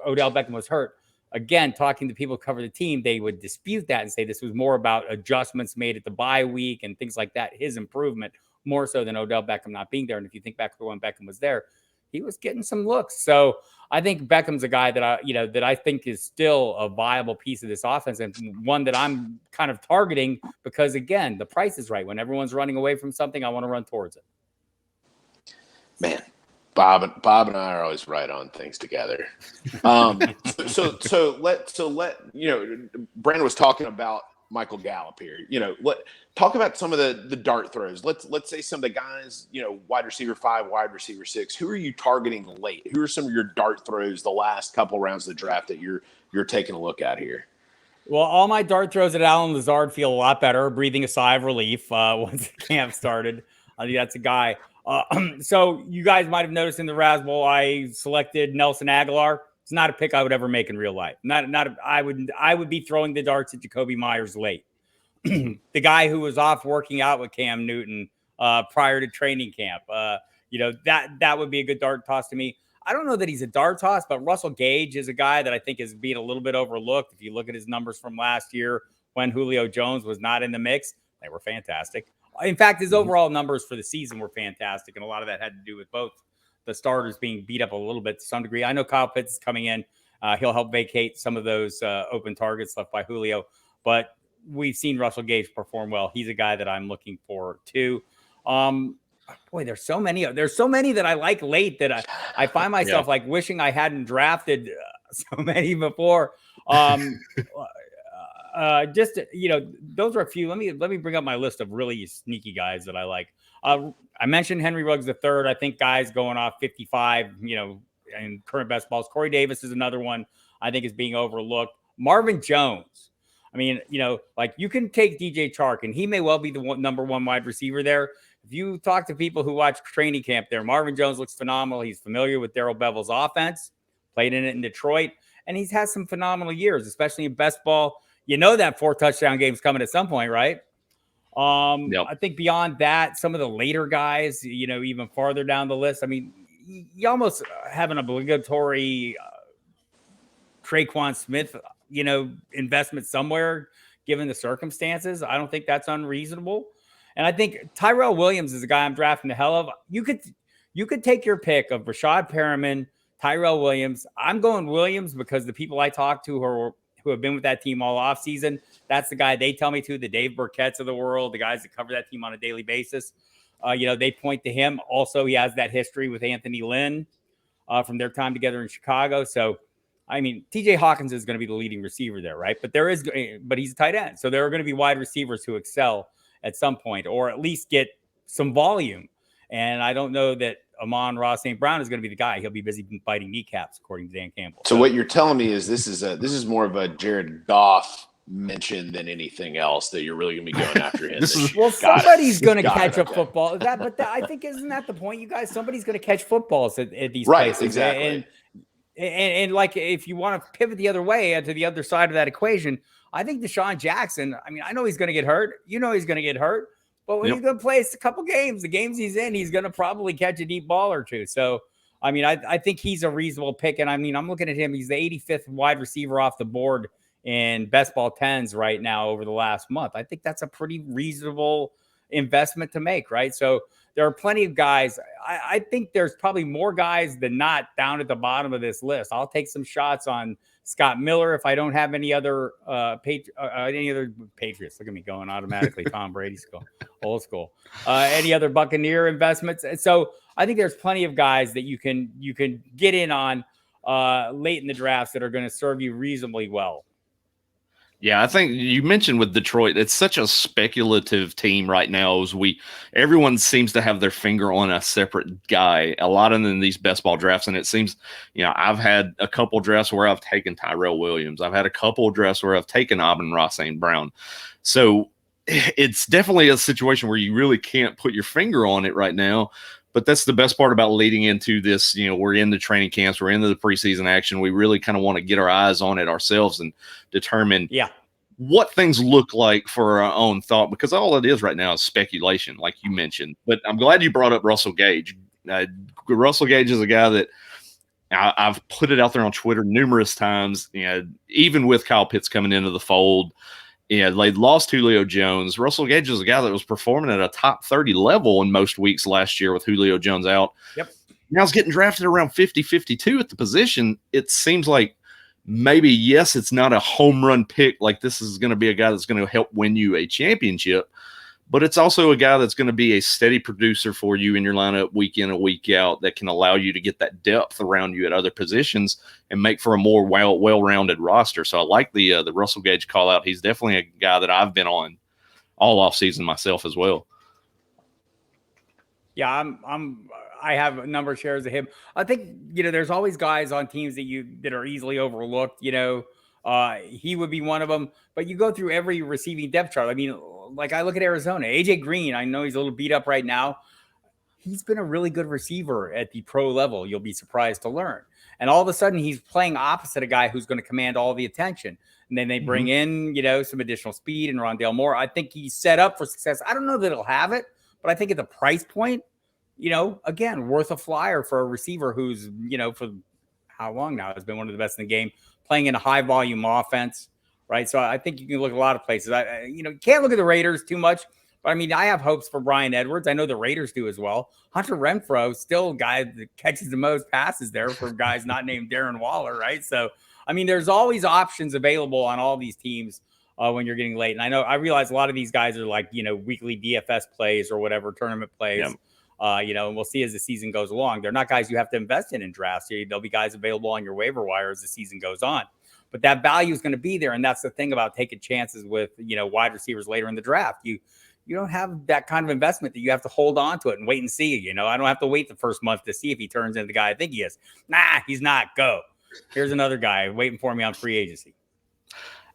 Odell Beckham was hurt. Again, talking to people who cover the team, they would dispute that and say this was more about adjustments made at the bye week and things like that. His improvement more so than Odell Beckham not being there. And if you think back to when Beckham was there, he was getting some looks. So I think Beckham's a guy that I think is still a viable piece of this offense, and one that I'm kind of targeting because, again, the price is right. When everyone's running away from something, I want to run towards it. Man, Bob and I are always right on things together. So let Brandon was talking about Michael Gallup here. Talk about some of the dart throws. Let's say some of the guys, wide receiver 5, wide receiver 6. Who are you targeting late? Who are some of your dart throws the last couple rounds of the draft that you're taking a look at here? Well, all my dart throws at Allen Lazard feel a lot better, breathing a sigh of relief once the camp started. I think that's a guy. So you guys might have noticed in the Raz Bowl, I selected Nelson Aguilar. It's not a pick I would ever make in real life. I would be throwing the darts at Jacoby Myers late. The guy who was off working out with Cam Newton prior to training camp. That would be a good dart toss to me. I don't know that he's a dart toss, but Russell Gage is a guy that I think is being a little bit overlooked. If you look at his numbers from last year when Julio Jones was not in the mix, they were fantastic. In fact, his overall numbers for the season were fantastic, and a lot of that had to do with both the starters being beat up a little bit to some degree. I know Kyle Pitts is coming in. He'll help vacate some of those open targets left by Julio, but we've seen Russell Gage perform well. He's a guy that I'm looking for too. Boy, there's so many that I like late that I find myself like wishing I hadn't drafted so many before. Those are a few. Let me bring up my list of really sneaky guys that I like. I mentioned Henry Ruggs III. I think guys going off 55, in current best balls. Corey Davis is another one I think is being overlooked. Marvin Jones. I mean, you can take DJ Chark, and he may well be the number one wide receiver there. If you talk to people who watch training camp there, Marvin Jones looks phenomenal. He's familiar with Darrell Bevel's offense, played in it in Detroit, and he's had some phenomenal years, especially in best ball. That 4 touchdown game's coming at some point, right? Yep. I think beyond that, some of the later guys, even farther down the list, I mean, you almost have an obligatory Traquan Smith, investment somewhere, given the circumstances. I don't think that's unreasonable. And I think Tyrell Williams is a guy I'm drafting the hell of. You could take your pick of Rashad Perriman, Tyrell Williams. I'm going Williams because the people I talk to who have been with that team all offseason, that's the guy they tell me to, the Dave Burketts of the world, the guys that cover that team on a daily basis. They point to him. Also, he has that history with Anthony Lynn from their time together in Chicago. So, I mean, TJ Hawkins is going to be the leading receiver there, right? But he's a tight end. So there are going to be wide receivers who excel at some point, or at least get some volume. And I don't know that Amon-Ra St. Brown is going to be the guy. He'll be busy biting kneecaps, according to Dan Campbell. So what you're telling me is this is more of a Jared Goff mention than anything else, that you're really going to be going after him this year. Well, somebody's going to catch a football. I think isn't that the point, you guys? Somebody's going to catch footballs at these places. Exactly. And like, if you want to pivot the other way to the other side of that equation, I think Deshaun Jackson, I mean, I know he's going to get hurt. You know he's going to get hurt. But when he's going to play a couple games, the games he's in, he's going to probably catch a deep ball or two. So, I mean, I think he's a reasonable pick. And I mean, I'm looking at him. He's the 85th wide receiver off the board in best ball 10s right now over the last month. I think that's a pretty reasonable investment to make, right? So there are plenty of guys. I think there's probably more guys than not down at the bottom of this list. I'll take some shots on Scott Miller if I don't have any other Patriots. Look at me going automatically. Tom Brady school, old school. Any other Buccaneer investments? And so I think there's plenty of guys that you can get in on late in the drafts that are going to serve you reasonably well. Yeah, I think you mentioned with Detroit, it's such a speculative team right now. Everyone seems to have their finger on a separate guy, a lot of them in these best ball drafts. And it seems, I've had a couple drafts where I've taken Tyrell Williams. I've had a couple of drafts where I've taken Amon-Ra St. Brown. So it's definitely a situation where you really can't put your finger on it right now. But that's the best part about leading into this. We're in the training camps, we're into the preseason action. We really kind of want to get our eyes on it ourselves and determine what things look like for our own thought, because all it is right now is speculation, like you mentioned. But I'm glad you brought up Russell Gage. Russell Gage is a guy that I've put it out there on Twitter numerous times. Even with Kyle Pitts coming into the fold, they lost Julio Jones. Russell Gage is a guy that was performing at a top 30 level in most weeks last year with Julio Jones out. Yep. Now he's getting drafted around 50, 52 at the position. It seems like maybe, yes, it's not a home run pick. Like, this is going to be a guy that's going to help win you a championship, but it's also a guy that's going to be a steady producer for you in your lineup week in and week out that can allow you to get that depth around you at other positions and make for a more well-rounded roster. So I like the Russell Gage call out. He's definitely a guy that I've been on all offseason myself as well. Yeah, I have a number of shares of him. I think, there's always guys on teams that are easily overlooked. He would be one of them, but you go through every receiving depth chart. I mean, like, I look at Arizona, AJ Green. I know he's a little beat up right now. He's been a really good receiver at the pro level. You'll be surprised to learn. And all of a sudden he's playing opposite a guy who's going to command all the attention. And then they bring in, some additional speed and Rondale Moore. I think he's set up for success. I don't know that he'll have it, but I think at the price point, again, worth a flyer for a receiver who's, for how long now has been one of the best in the game, playing in a high volume offense, right? So I think you can look at a lot of places. You can't look at the Raiders too much, but I mean, I have hopes for Bryan Edwards. I know the Raiders do as well. Hunter Renfrow, still a guy that catches the most passes there for guys not named Darren Waller, right? So, I mean, there's always options available on all these teams when you're getting late. And I realize a lot of these guys are like, weekly DFS plays or whatever, tournament plays. Yeah. And we'll see as the season goes along. They're not guys you have to invest in drafts. There'll be guys available on your waiver wire as the season goes on. But that value is going to be there. And that's the thing about taking chances with, wide receivers later in the draft. You don't have that kind of investment that you have to hold on to it and wait and see. I don't have to wait the first month to see if he turns into the guy I think he is. Nah, he's not. Go. Here's another guy waiting for me on free agency.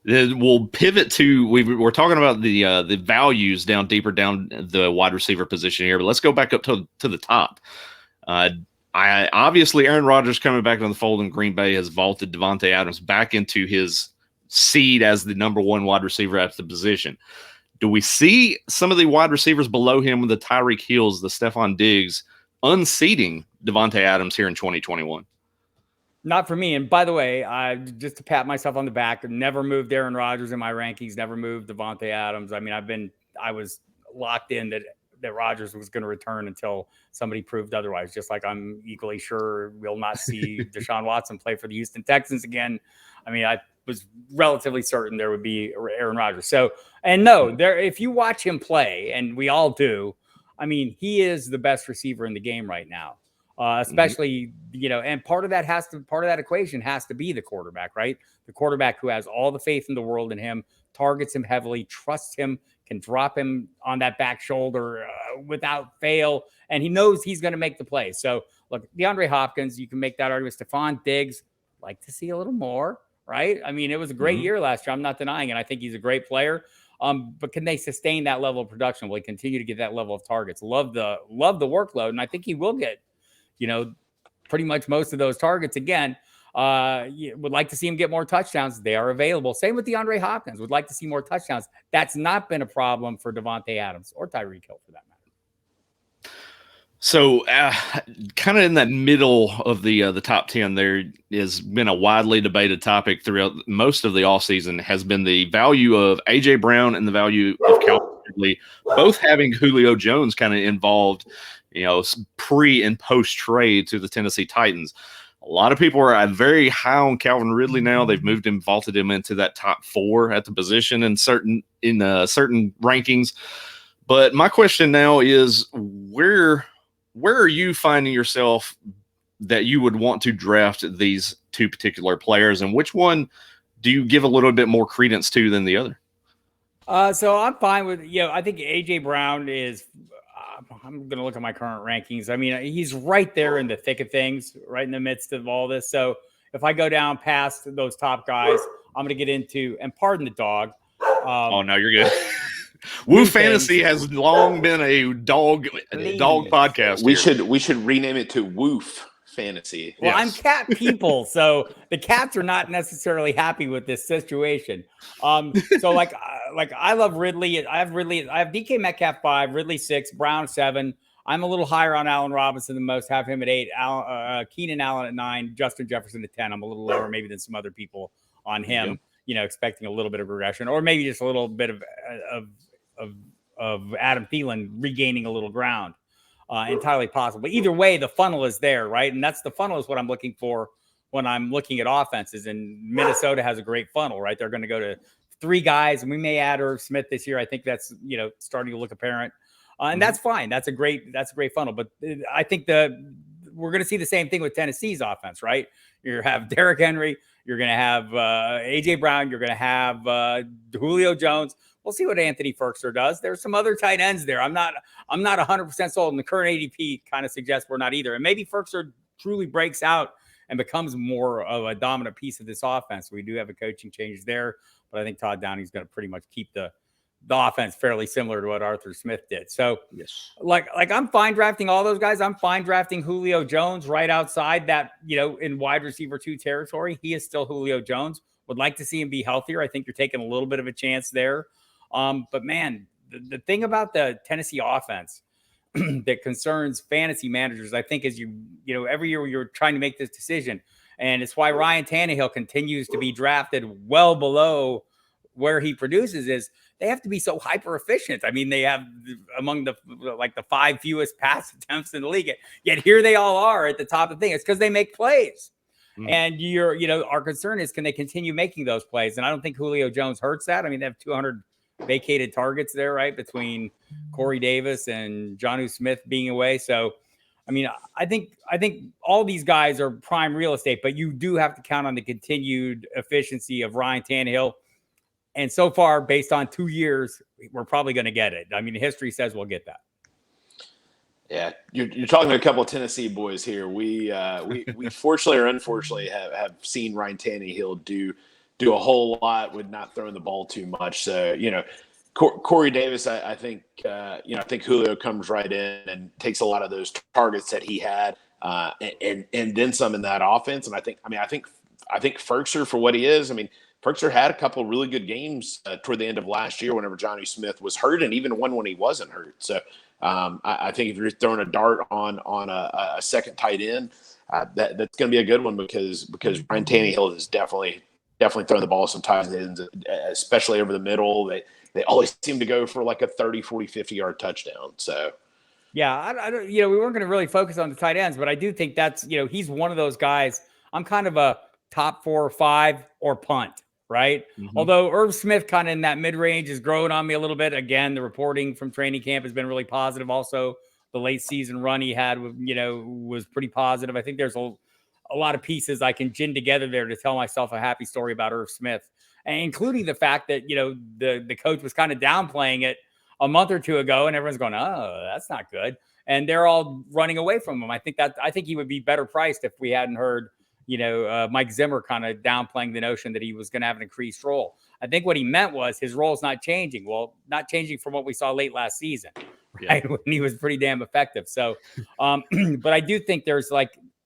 We'll pivot to we're talking about the values deeper down the wide receiver position here, but let's go back up to the top. Obviously Aaron Rodgers coming back on the fold in Green Bay has vaulted Davante Adams back into his seed as the number one wide receiver at the position. Do we see some of the wide receivers below him, with the Tyreek Hills, the Stephon Diggs, unseating Davante Adams here in 2021? Not for me. And by the way, just to pat myself on the back, never moved Aaron Rodgers in my rankings, never moved Davante Adams. I mean, I was locked in that Rodgers was going to return until somebody proved otherwise. Just like I'm equally sure we'll not see Deshaun Watson play for the Houston Texans again. I mean, I was relatively certain there would be Aaron Rodgers. So, and no, if you watch him play, and we all do, I mean, he is the best receiver in the game right now. Especially, and part of that equation has to be the quarterback, right? The quarterback who has all the faith in the world in him, targets him heavily, trusts him, can drop him on that back shoulder without fail, and he knows he's going to make the play. So, look, DeAndre Hopkins, you can make that argument. Stephon Diggs, like to see a little more, right? I mean, it was a great year last year. I'm not denying it. I think he's a great player. But can they sustain that level of production? Will he continue to get that level of targets? Love the workload, and I think he will get, pretty much most of those targets again. Would like to see him get more touchdowns. They are available. Same with DeAndre Hopkins. Would like to see more touchdowns. That's not been a problem for Devontae Adams or Tyreek Hill for that matter. So, kind of in that middle of the top 10, there has been a widely debated topic throughout most of the offseason has been the value of A.J. Brown and the value of Calvin Ridley, both having Julio Jones kind of involved, pre and post trade to the Tennessee Titans. A lot of people are very high on Calvin Ridley now. They've vaulted him into that top 4 at the position in certain rankings. But my question now is, where are you finding yourself that you would want to draft these two particular players, and which one do you give a little bit more credence to than the other? So I'm fine with, I think A.J. Brown is, I'm going to look at my current rankings. I mean, he's right there in the thick of things, right in the midst of all this. So if I go down past those top guys, I'm going to get into, and pardon the dog. Oh, no, you're good. WooFantasy has long been a dog podcast. We should rename it to Woof Fantasy. Well, yes. I'm cat people, so the cats are not necessarily happy with this situation. So like I love Ridley. I have DK Metcalf 5, Ridley 6, Brown 7. I'm a little higher on Allen Robinson than most. Have him at 8, Keenan Allen at 9, Justin Jefferson at 10. I'm a little lower maybe than some other people on him. Expecting a little bit of regression, or maybe just a little bit of Adam Thielen regaining a little ground. Entirely possible. But either way, the funnel is there, right? And the funnel is what I'm looking for when I'm looking at offenses. And Minnesota has a great funnel, right? They're going to go to 3 guys, and we may add Irv Smith this year. I think that's starting to look apparent, and that's fine. That's a great funnel. But I think we're going to see the same thing with Tennessee's offense, right? You have Derrick Henry, you're going to have A.J. Brown, you're going to have Julio Jones. We'll see what Anthony Ferkser does. There's some other tight ends there. I'm not 100% sold, and the current ADP kind of suggests we're not either. And maybe Ferkser truly breaks out and becomes more of a dominant piece of this offense. We do have a coaching change there, but I think Todd Downey's going to pretty much keep the offense fairly similar to what Arthur Smith did. So, yes, like I'm fine drafting all those guys. I'm fine drafting Julio Jones right outside that, in wide receiver 2 territory. He is still Julio Jones. Would like to see him be healthier. I think you're taking a little bit of a chance there. But man, the thing about the Tennessee offense that concerns fantasy managers, I think, is every year you're trying to make this decision, and it's why Ryan Tannehill continues to be drafted well below where he produces, is they have to be so hyper efficient. I mean, they have among the 5 fewest pass attempts in the league, yet here they all are at the top of the thing. It's because they make plays. And our concern is, can they continue making those plays? And I don't think Julio Jones hurts that. I mean, they have 200 vacated targets there, right, between Corey Davis and Jonnu Smith being away. So, I mean, I think all these guys are prime real estate, but you do have to count on the continued efficiency of Ryan Tannehill. And so far, based on 2 years, we're probably going to get it. I mean, history says we'll get that. Yeah, you're talking to a couple of Tennessee boys here. We fortunately or unfortunately have seen Ryan Tannehill do a whole lot with not throwing the ball too much. So, Corey Davis, I think Julio comes right in and takes a lot of those targets that he had, and then some in that offense. And I think Ferkser, for what he is, Ferkser had a couple of really good games toward the end of last year whenever Jonnu Smith was hurt, and even one when he wasn't hurt. So I think if you're throwing a dart on a second tight end, that's going to be a good one because Ryan Tannehill is definitely throwing the ball sometimes, especially over the middle. They always seem to go for like a 30, 40, 50-yard touchdown. So, yeah, I don't, we weren't going to really focus on the tight ends, but I do think that's, he's one of those guys. I'm kind of a top 4 or 5 or punt, right? Mm-hmm. Although Irv Smith kind of in that mid-range is growing on me a little bit. Again, the reporting from training camp has been really positive. Also, the late season run he had, was pretty positive. I think there's a lot of pieces I can gin together there to tell myself a happy story about Irv Smith. and including the fact that, the coach was kind of downplaying it a month or two ago, and everyone's going, oh, that's not good. And they're all running away from him. I think he would be better priced if we hadn't heard, Mike Zimmer kind of downplaying the notion that he was going to have an increased role. I think what he meant was his role's not changing. Well, not changing from what we saw late last season, right? Yeah. When he was pretty damn effective. So, but I do think there's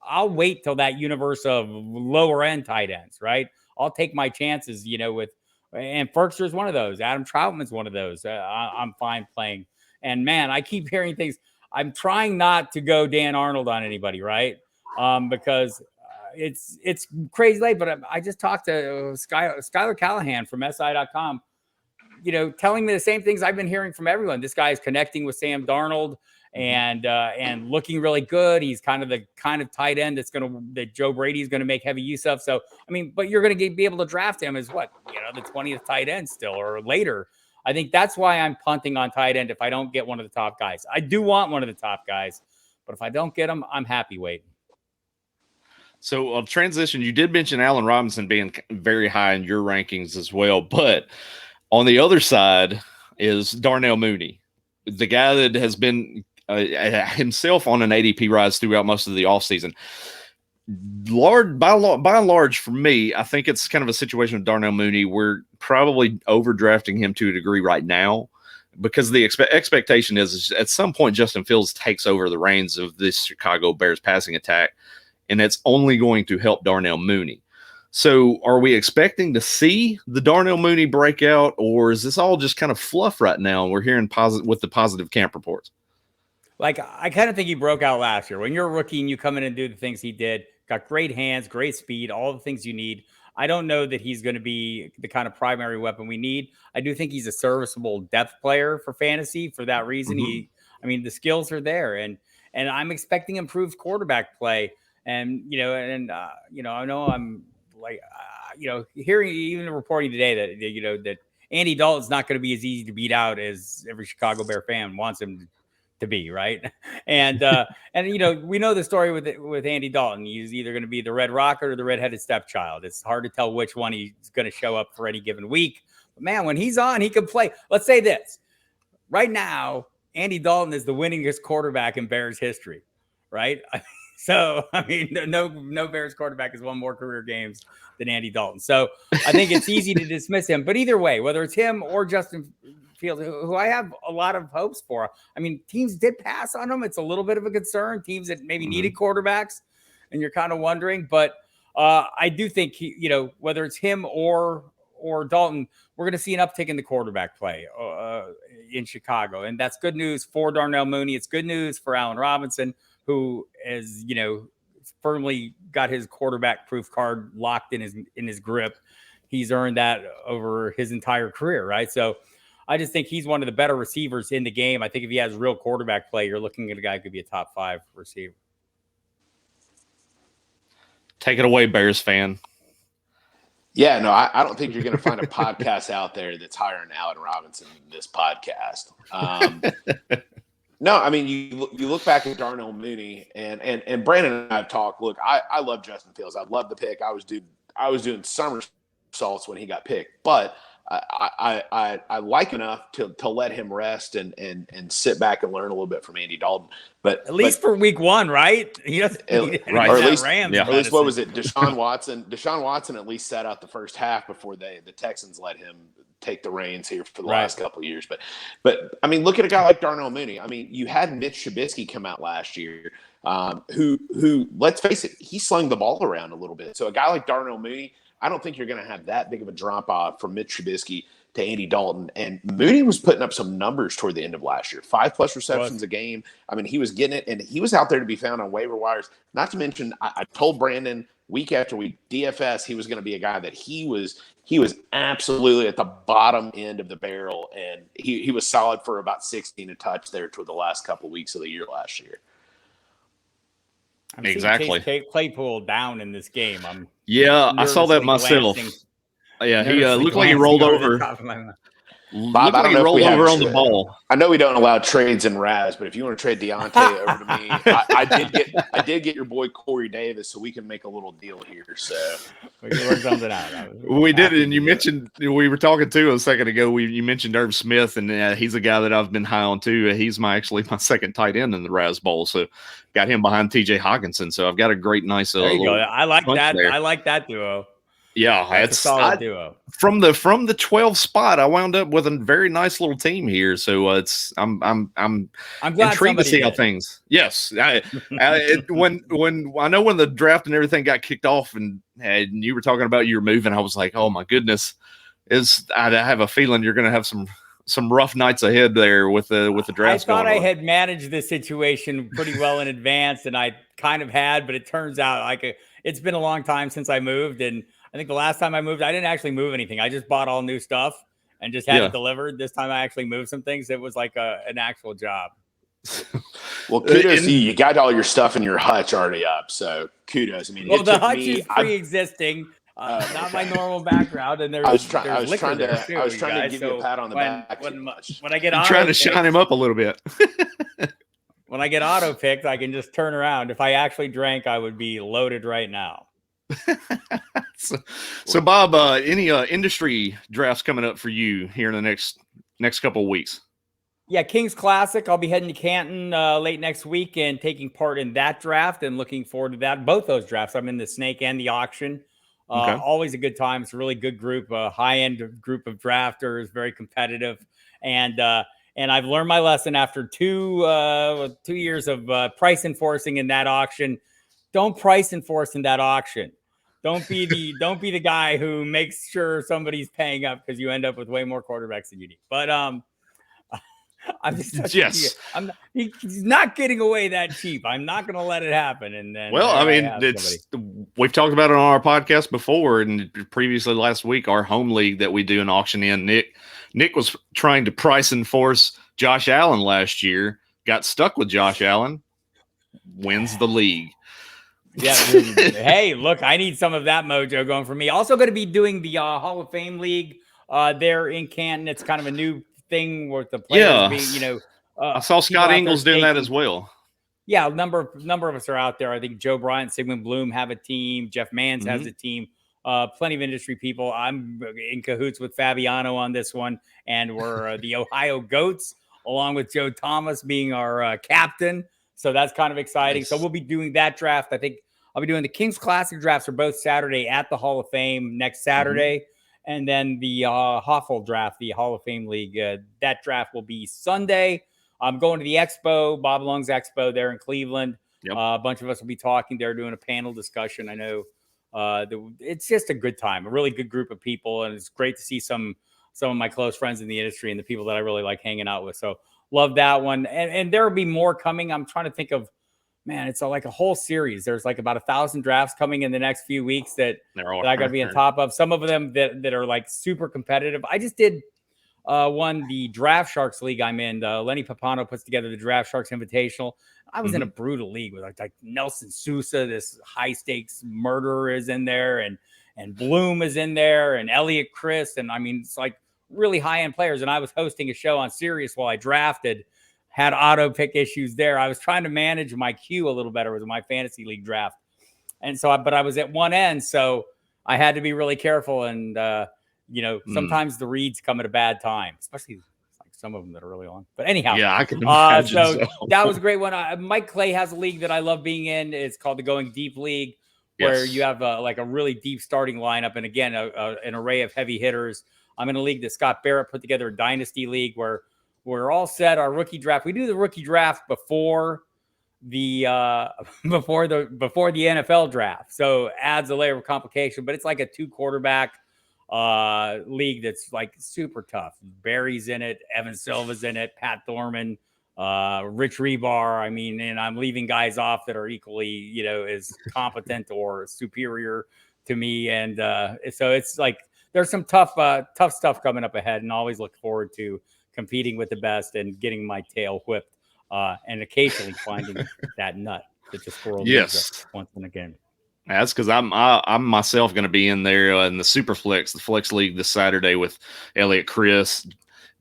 I'll wait till that universe of lower end tight ends, right? I'll take my chances, and Ferkser's one of those. Adam Troutman's one of those. I'm fine playing. And man, I keep hearing things. I'm trying not to go Dan Arnold on anybody, right? Because it's crazy late. But I just talked to Skylar Callahan from SI.com, telling me the same things I've been hearing from everyone. This guy is connecting with Sam Darnold and looking really good. He's kind of the tight end that Joe Brady is going to make heavy use of. So, but you're going to be able to draft him as the 20th tight end still or later. I think that's why I'm punting on tight end if I don't get one of the top guys. I do want one of the top guys, but if I don't get him, I'm happy waiting. So, transition, you did mention Allen Robinson being very high in your rankings as well, but on the other side is Darnell Mooney, the guy that has been himself on an ADP rise throughout most of the offseason. By and large, for me, I think it's kind of a situation with Darnell Mooney. We're probably overdrafting him to a degree right now because the expectation is at some point Justin Fields takes over the reins of this Chicago Bears passing attack, and it's only going to help Darnell Mooney. So are we expecting to see the Darnell Mooney breakout, or is this all just kind of fluff right now and we're hearing with the positive camp reports? I kind of think he broke out last year. When you're a rookie and you come in and do the things he did, got great hands, great speed, all the things you need. I don't know that he's going to be the kind of primary weapon we need. I do think he's a serviceable depth player for fantasy. For that reason, the skills are there, and I'm expecting improved quarterback play. And I know I'm hearing even reporting today that that Andy Dalton's not going to be as easy to beat out as every Chicago Bear fan wants him to be, right? And we know the story with Andy Dalton. He's either going to be the red rocket or the redheaded stepchild. It's hard to tell which one he's going to show up for any given week. But man, when he's on, he can play. Let's say this right now: Andy Dalton is the winningest quarterback in Bears history, right? So, no Bears quarterback has won more career games than Andy Dalton. So I think it's easy to dismiss him. But either way, whether it's him or Justin Fields, who I have a lot of hopes for. Teams did pass on him. It's a little bit of a concern. Teams that maybe needed quarterbacks, and you're kind of wondering. But I do think, whether it's him or Dalton, we're going to see an uptick in the quarterback play in Chicago. And that's good news for Darnell Mooney. It's good news for Allen Robinson, who is, firmly got his quarterback proof card locked in his grip. He's earned that over his entire career, right? So I just think he's one of the better receivers in the game. I think if he has real quarterback play, you're looking at a guy who could be a top 5 receiver. Take it away, Bears fan. Yeah, no, I don't think you're going to find a podcast out there that's higher than Allen Robinson than this podcast. No, you look back at Darnell Mooney and Brandon and I have talked. Look, I love Justin Fields. I love the pick. I was doing somersaults when he got picked, but I like enough to let him rest and sit back and learn a little bit from Andy Dalton. But at least for week 1, right? He doesn't right. Or at least, Rams at least what was it? Deshaun Watson at least sat out the first half before the Texans let him take the reins here for the last couple of years. But look at a guy like Darnell Mooney. You had Mitch Trubisky come out last year, who let's face it, he slung the ball around a little bit. So a guy like Darnell Mooney, I don't think you're going to have that big of a drop off from Mitch Trubisky to Andy Dalton. And Mooney was putting up some numbers toward the end of last year, 5+ receptions a game. He was getting it, and he was out there to be found on waiver wires. Not to mention, I told Brandon week after week, DFS, he was going to be a guy that he was absolutely at the bottom end of the barrel, and he was solid for about 16 a touch there toward the last couple of weeks of the year last year. I'm exactly. Claypool down in this game. I saw that myself. Yeah, he looked like he rolled over. Bob, I don't know if we have over on the ball. I know we don't allow trades in Raz, but if you want to trade Deontay over to me, I did get your boy Corey Davis, so we can make a little deal here. So we can work something out. We did, and you mentioned we were talking to a second ago. You mentioned Irv Smith, and he's a guy that I've been high on too. He's actually my second tight end in the Raz Bowl, so got him behind T.J. Hawkinson. So I've got a great, nice. There you go. I like that. There. I like that duo. Yeah, that's a solid duo. From the 12 spot, I wound up with a very nice little team here. So I'm glad intrigued to see how did. things. Yes, when I know when the draft and everything got kicked off, and you were talking about your moving, I was like, oh my goodness, I have a feeling you're going to have some rough nights ahead there with the draft. I thought I had managed this situation pretty well in advance, and I kind of had, but it turns out it's been a long time since I moved, and I think the last time I moved, I didn't actually move anything. I just bought all new stuff and just had it delivered. This time I actually moved some things. It was like an actual job. Well, kudos to you. You got all your stuff in your hutch already up, so kudos. I mean, the hutch is pre-existing, not my normal background. And I was trying to give you a pat on the back. When I get trying to shine him up a little bit. When I get auto picked, I can just turn around. If I actually drank, I would be loaded right now. So Bob, any industry drafts coming up for you here in the next couple of weeks? Yeah, Kings Classic. I'll be heading to Canton late next week and taking part in that draft and looking forward to that. Both those drafts. I'm in the snake and the auction. Always a good time. It's a really good group, a high-end group of drafters, very competitive. And I've learned my lesson after 2 years of price enforcing in that auction. Don't price enforce in that auction. Don't be the guy who makes sure somebody's paying up because you end up with way more quarterbacks than you need. But I'm just he's not getting away that cheap. I'm not going to let it happen. And then we've talked about it on our podcast before, and previously last week, our home league that we do an auction in. Nick was trying to price enforce Josh Allen last year. Got stuck with Josh Allen. Wins the league. Yeah. Hey, look, I need some of that mojo going for me. Also going to be doing the Hall of Fame League there in Canton. It's kind of a new thing with the players being, I saw Scott Ingles doing that as well. Yeah, a number of us are out there. I think Joe Bryant, Sigmund Bloom have a team. Jeff Manns has a team. Plenty of industry people. I'm in cahoots with Fabiano on this one, and we're the Ohio Goats, along with Joe Thomas being our captain. So that's kind of exciting. Nice. So we'll be doing that draft. I think I'll be doing the Kings Classic drafts are both Saturday at the Hall of Fame next Saturday. And then the Hoffel draft, the Hall of Fame League, that draft will be Sunday. I'm going to the Expo, Bob Lung's Expo there in Cleveland. Yep. A bunch of us will be talking there, doing a panel discussion. I know it's just a good time, a really good group of people. And it's great to see some of my close friends in the industry and the people that I really like hanging out with. So love that one. And there will be more coming. I'm trying to think of, man, it's like a whole series. There's like about 1,000 drafts coming in the next few weeks that I got to be on top of. Some of them that are like super competitive. I just did won the Draft Sharks League I'm in. Lenny Papano puts together the Draft Sharks Invitational. I was in a brutal league with like Nelson Sousa, this high stakes murderer is in there, and Bloom is in there, and Elliot Chris. And I mean, it's like really high end players. And I was hosting a show on Sirius while I drafted. Had auto pick issues there. I was trying to manage my queue a little better with my fantasy league draft. And so, but I was at one end, so I had to be really careful. And, sometimes the reads come at a bad time, especially like some of them that are really long. But anyhow, yeah, I can imagine. So that was a great one. Mike Clay has a league that I love being in. It's called the Going Deep League, where you have like a really deep starting lineup. And again, an array of heavy hitters. I'm in a league that Scott Barrett put together, a dynasty league where we're all set. Our rookie draft. We do the rookie draft before the NFL draft, so adds a layer of complication. But it's like a 2 quarterback league that's like super tough. Barry's in it, Evan Silva's in it, Pat Thorman, Rich Rebar. I mean, and I'm leaving guys off that are equally, as competent or superior to me. And so it's like there's some tough stuff coming up ahead, and always look forward to competing with the best and getting my tail whipped, and occasionally finding that nut that just swirls once and again. That's because I'm myself going to be in there in the Superflex, the Flex League this Saturday with Elliot Chris,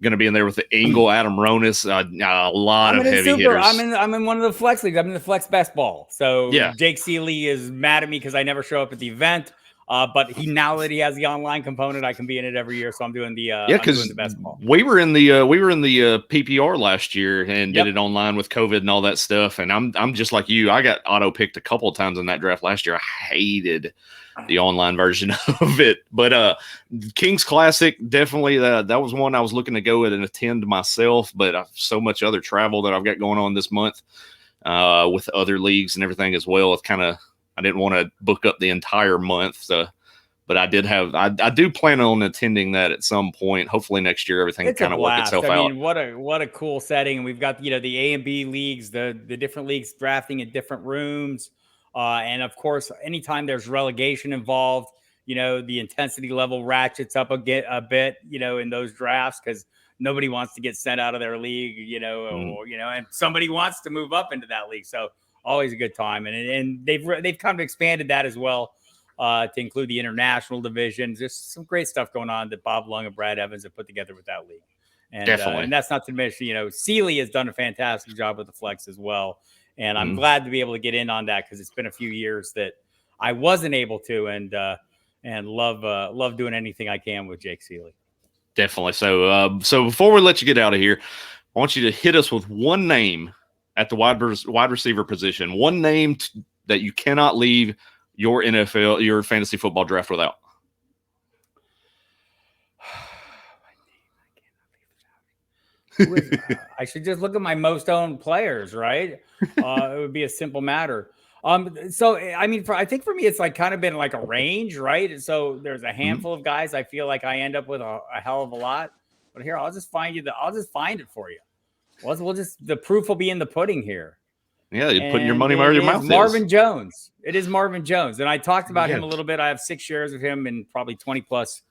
going to be in there with the Engel, Adam Ronis, a lot of heavy hitters. I'm in one of the flex leagues. I'm in the flex best ball. So yeah. Jake Seeley is mad at me because I never show up at the event. But now that he has the online component, I can be in it every year. So I'm doing the best ball. We were in the PPR last year and did it online with COVID and all that stuff. And I'm just like you. I got auto picked a couple of times in that draft last year. I hated the online version of it, but King's Classic, definitely that was one I was looking to go and attend myself, but I've so much other travel that I've got going on this month with other leagues and everything as well. It's kind of, I didn't want to book up the entire month, but I do plan on attending that at some point. Hopefully next year everything kind of work itself out. I mean, what a cool setting. And we've got the A and B leagues, the different leagues drafting in different rooms. And of course, anytime there's relegation involved, the intensity level ratchets up a bit, in those drafts, because nobody wants to get sent out of their league, and somebody wants to move up into that league. So always a good time. And they've kind of expanded that as well to include the international divisions. There's some great stuff going on that Bob Lung and Brad Evans have put together with that league. And, definitely. And that's not to mention, Seeley has done a fantastic job with the flex as well. And I'm glad to be able to get in on that because it's been a few years that I wasn't able to, and love doing anything I can with Jake Seeley. Definitely. So before we let you get out of here, I want you to hit us with one name at the wide receiver position, one name that you cannot leave your fantasy football draft without. I should just look at my most owned players, right? It would be a simple matter. So I mean, I think for me, it's like kind of been like a range, right? So there's a handful of guys I feel like I end up with a hell of a lot. But here, I'll just find it for you. We'll just, the proof will be in the pudding here. Yeah, you're putting your money where your mouth is. Marvin Jones. It is Marvin Jones. And I talked about him a little bit. I have 6 shares of him in probably 20 plus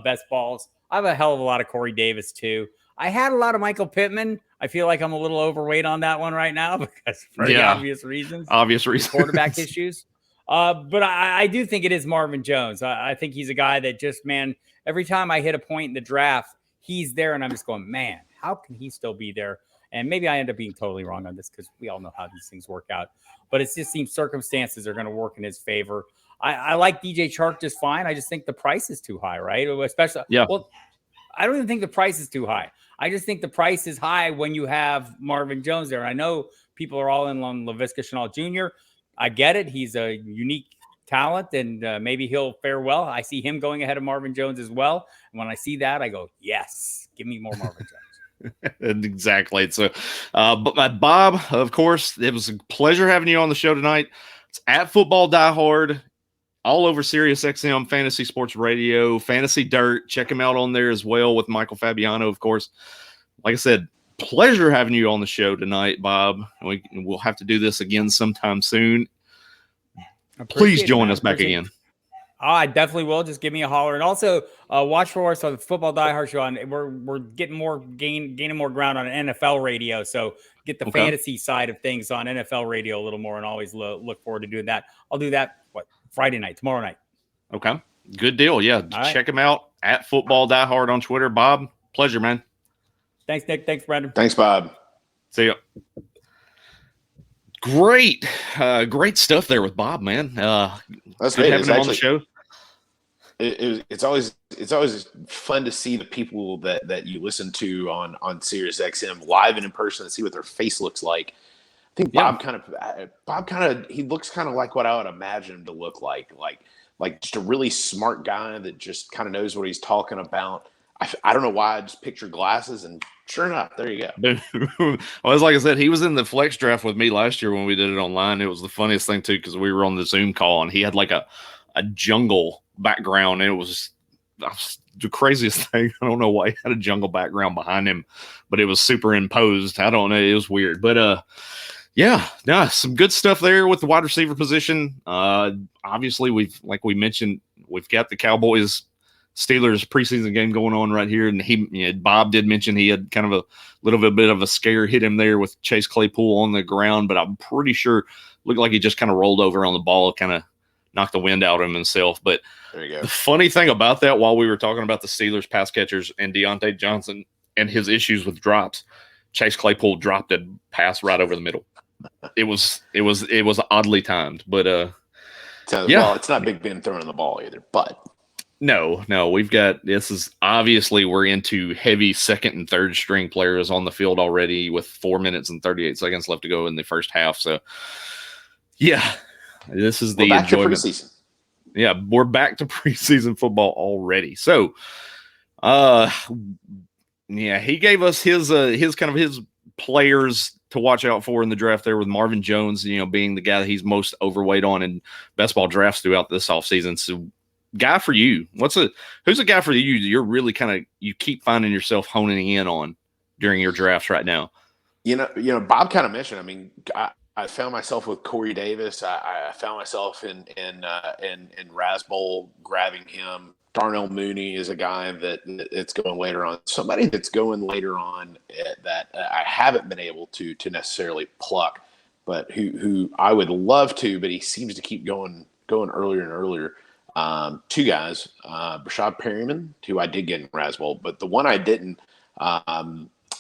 best balls. I have a hell of a lot of Corey Davis too. I had a lot of Michael Pittman. I feel like I'm a little overweight on that one right now because for obvious reasons. Quarterback issues. But I do think it is Marvin Jones. I think he's a guy that just, every time I hit a point in the draft, he's there. And I'm just going, man, how can he still be there? And maybe I end up being totally wrong on this because we all know how these things work out. But it just seems circumstances are going to work in his favor. I like DJ Chark just fine. I just think the price is too high, right? Especially, well, I don't even think the price is too high. I just think the price is high when you have Marvin Jones there. I know people are all in on Laviska Shenault Jr. I get it. He's a unique talent, and maybe he'll fare well. I see him going ahead of Marvin Jones as well. And when I see that, I go, yes, give me more Marvin Jones. Exactly. So, but Bob, of course, it was a pleasure having you on the show tonight. It's at Football Die Hard, all over Sirius XM, Fantasy Sports Radio, Fantasy Dirt. Check him out on there as well with Michael Fabiano, of course. Like I said, pleasure having you on the show tonight, Bob. We'll have to do this again sometime soon. Please join us back again. I definitely will. Just give me a holler. And also watch for us on the Football Die Hard show. We're getting gaining more ground on NFL radio. So get the fantasy side of things on NFL radio a little more, and always look forward to doing that. I'll do that, Friday night, tomorrow night. Okay. Good deal. Yeah. Check him out at Football Die Hard on Twitter. Bob, pleasure, man. Thanks, Nick. Thanks, Brandon. Thanks, Bob. See ya. Great stuff there with Bob, man. That's great. Having him on the show. It's always fun to see the people that you listen to on Sirius XM live and in person and see what their face looks like. I think Bob kind of he looks kind of like what I would imagine him to look like just a really smart guy that just kind of knows what he's talking about. I don't know why I just picture glasses, and sure enough, there you go. Well, it's like I said, he was in the flex draft with me last year when we did it online. It was the funniest thing too, because we were on the Zoom call and he had like a jungle background, and it was the craziest thing. I don't know why he had a jungle background behind him, but it was superimposed. I don't know. It was weird, but some good stuff there with the wide receiver position. Obviously, like we mentioned, we've got the Cowboys Steelers preseason game going on right here, and Bob did mention he had kind of a little bit of a scare hit him there with Chase Claypool on the ground, but I'm pretty sure looked like he just kind of rolled over on the ball, kind of knocked the wind out of himself. But there you go. The funny thing about that, while we were talking about the Steelers pass catchers and Deontay Johnson and his issues with drops, Chase Claypool dropped a pass right over the middle. It was oddly timed, but well, it's not Big Ben throwing the ball either, but no, this is obviously we're into heavy second and third string players on the field already with 4 minutes and 38 seconds left to go in the first half. So yeah, this is the enjoyment. To preseason. Yeah, we're back to preseason football already. So he gave us his players to watch out for in the draft there, with Marvin Jones, being the guy that he's most overweight on in best ball drafts throughout this offseason. So guy for you, who's a guy for you you're really you keep finding yourself honing in on during your drafts right now? Bob kind of mentioned, I mean, I found myself with Corey Davis. I found myself in Rasbowl grabbing him. Darnell Mooney is a guy that's going later on. Somebody that's going later on that I haven't been able to necessarily pluck, but who I would love to, but he seems to keep going earlier and earlier. Two guys, Brashad Perryman, who I did get in Rasbowl, but the one I didn't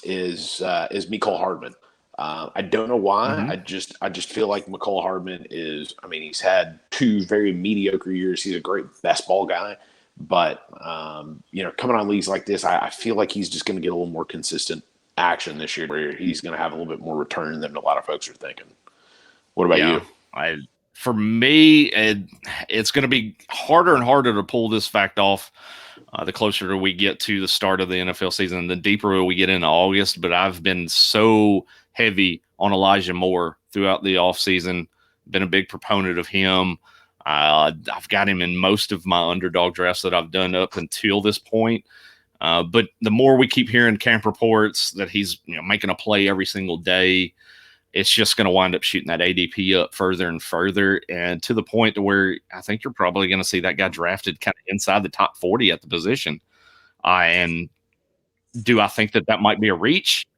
is Mecole Hardman. I don't know why. Mm-hmm. I just feel like Mecole Hardman he's had 2 very mediocre years. He's a great best ball guy. But, coming on leagues like this, I feel like he's just going to get a little more consistent action this year, where he's going to have a little bit more return than a lot of folks are thinking. What about you? For me, it's going to be harder and harder to pull this fact off the closer we get to the start of the NFL season, the deeper we get into August. But I've been so heavy on Elijah Moore throughout the offseason, been a big proponent of him. I've got him in most of my underdog drafts that I've done up until this point. But the more we keep hearing camp reports that he's making a play every single day, it's just going to wind up shooting that ADP up further and further, and to the point to where I think you're probably going to see that guy drafted kind of inside the top 40 at the position. And do I think that might be a reach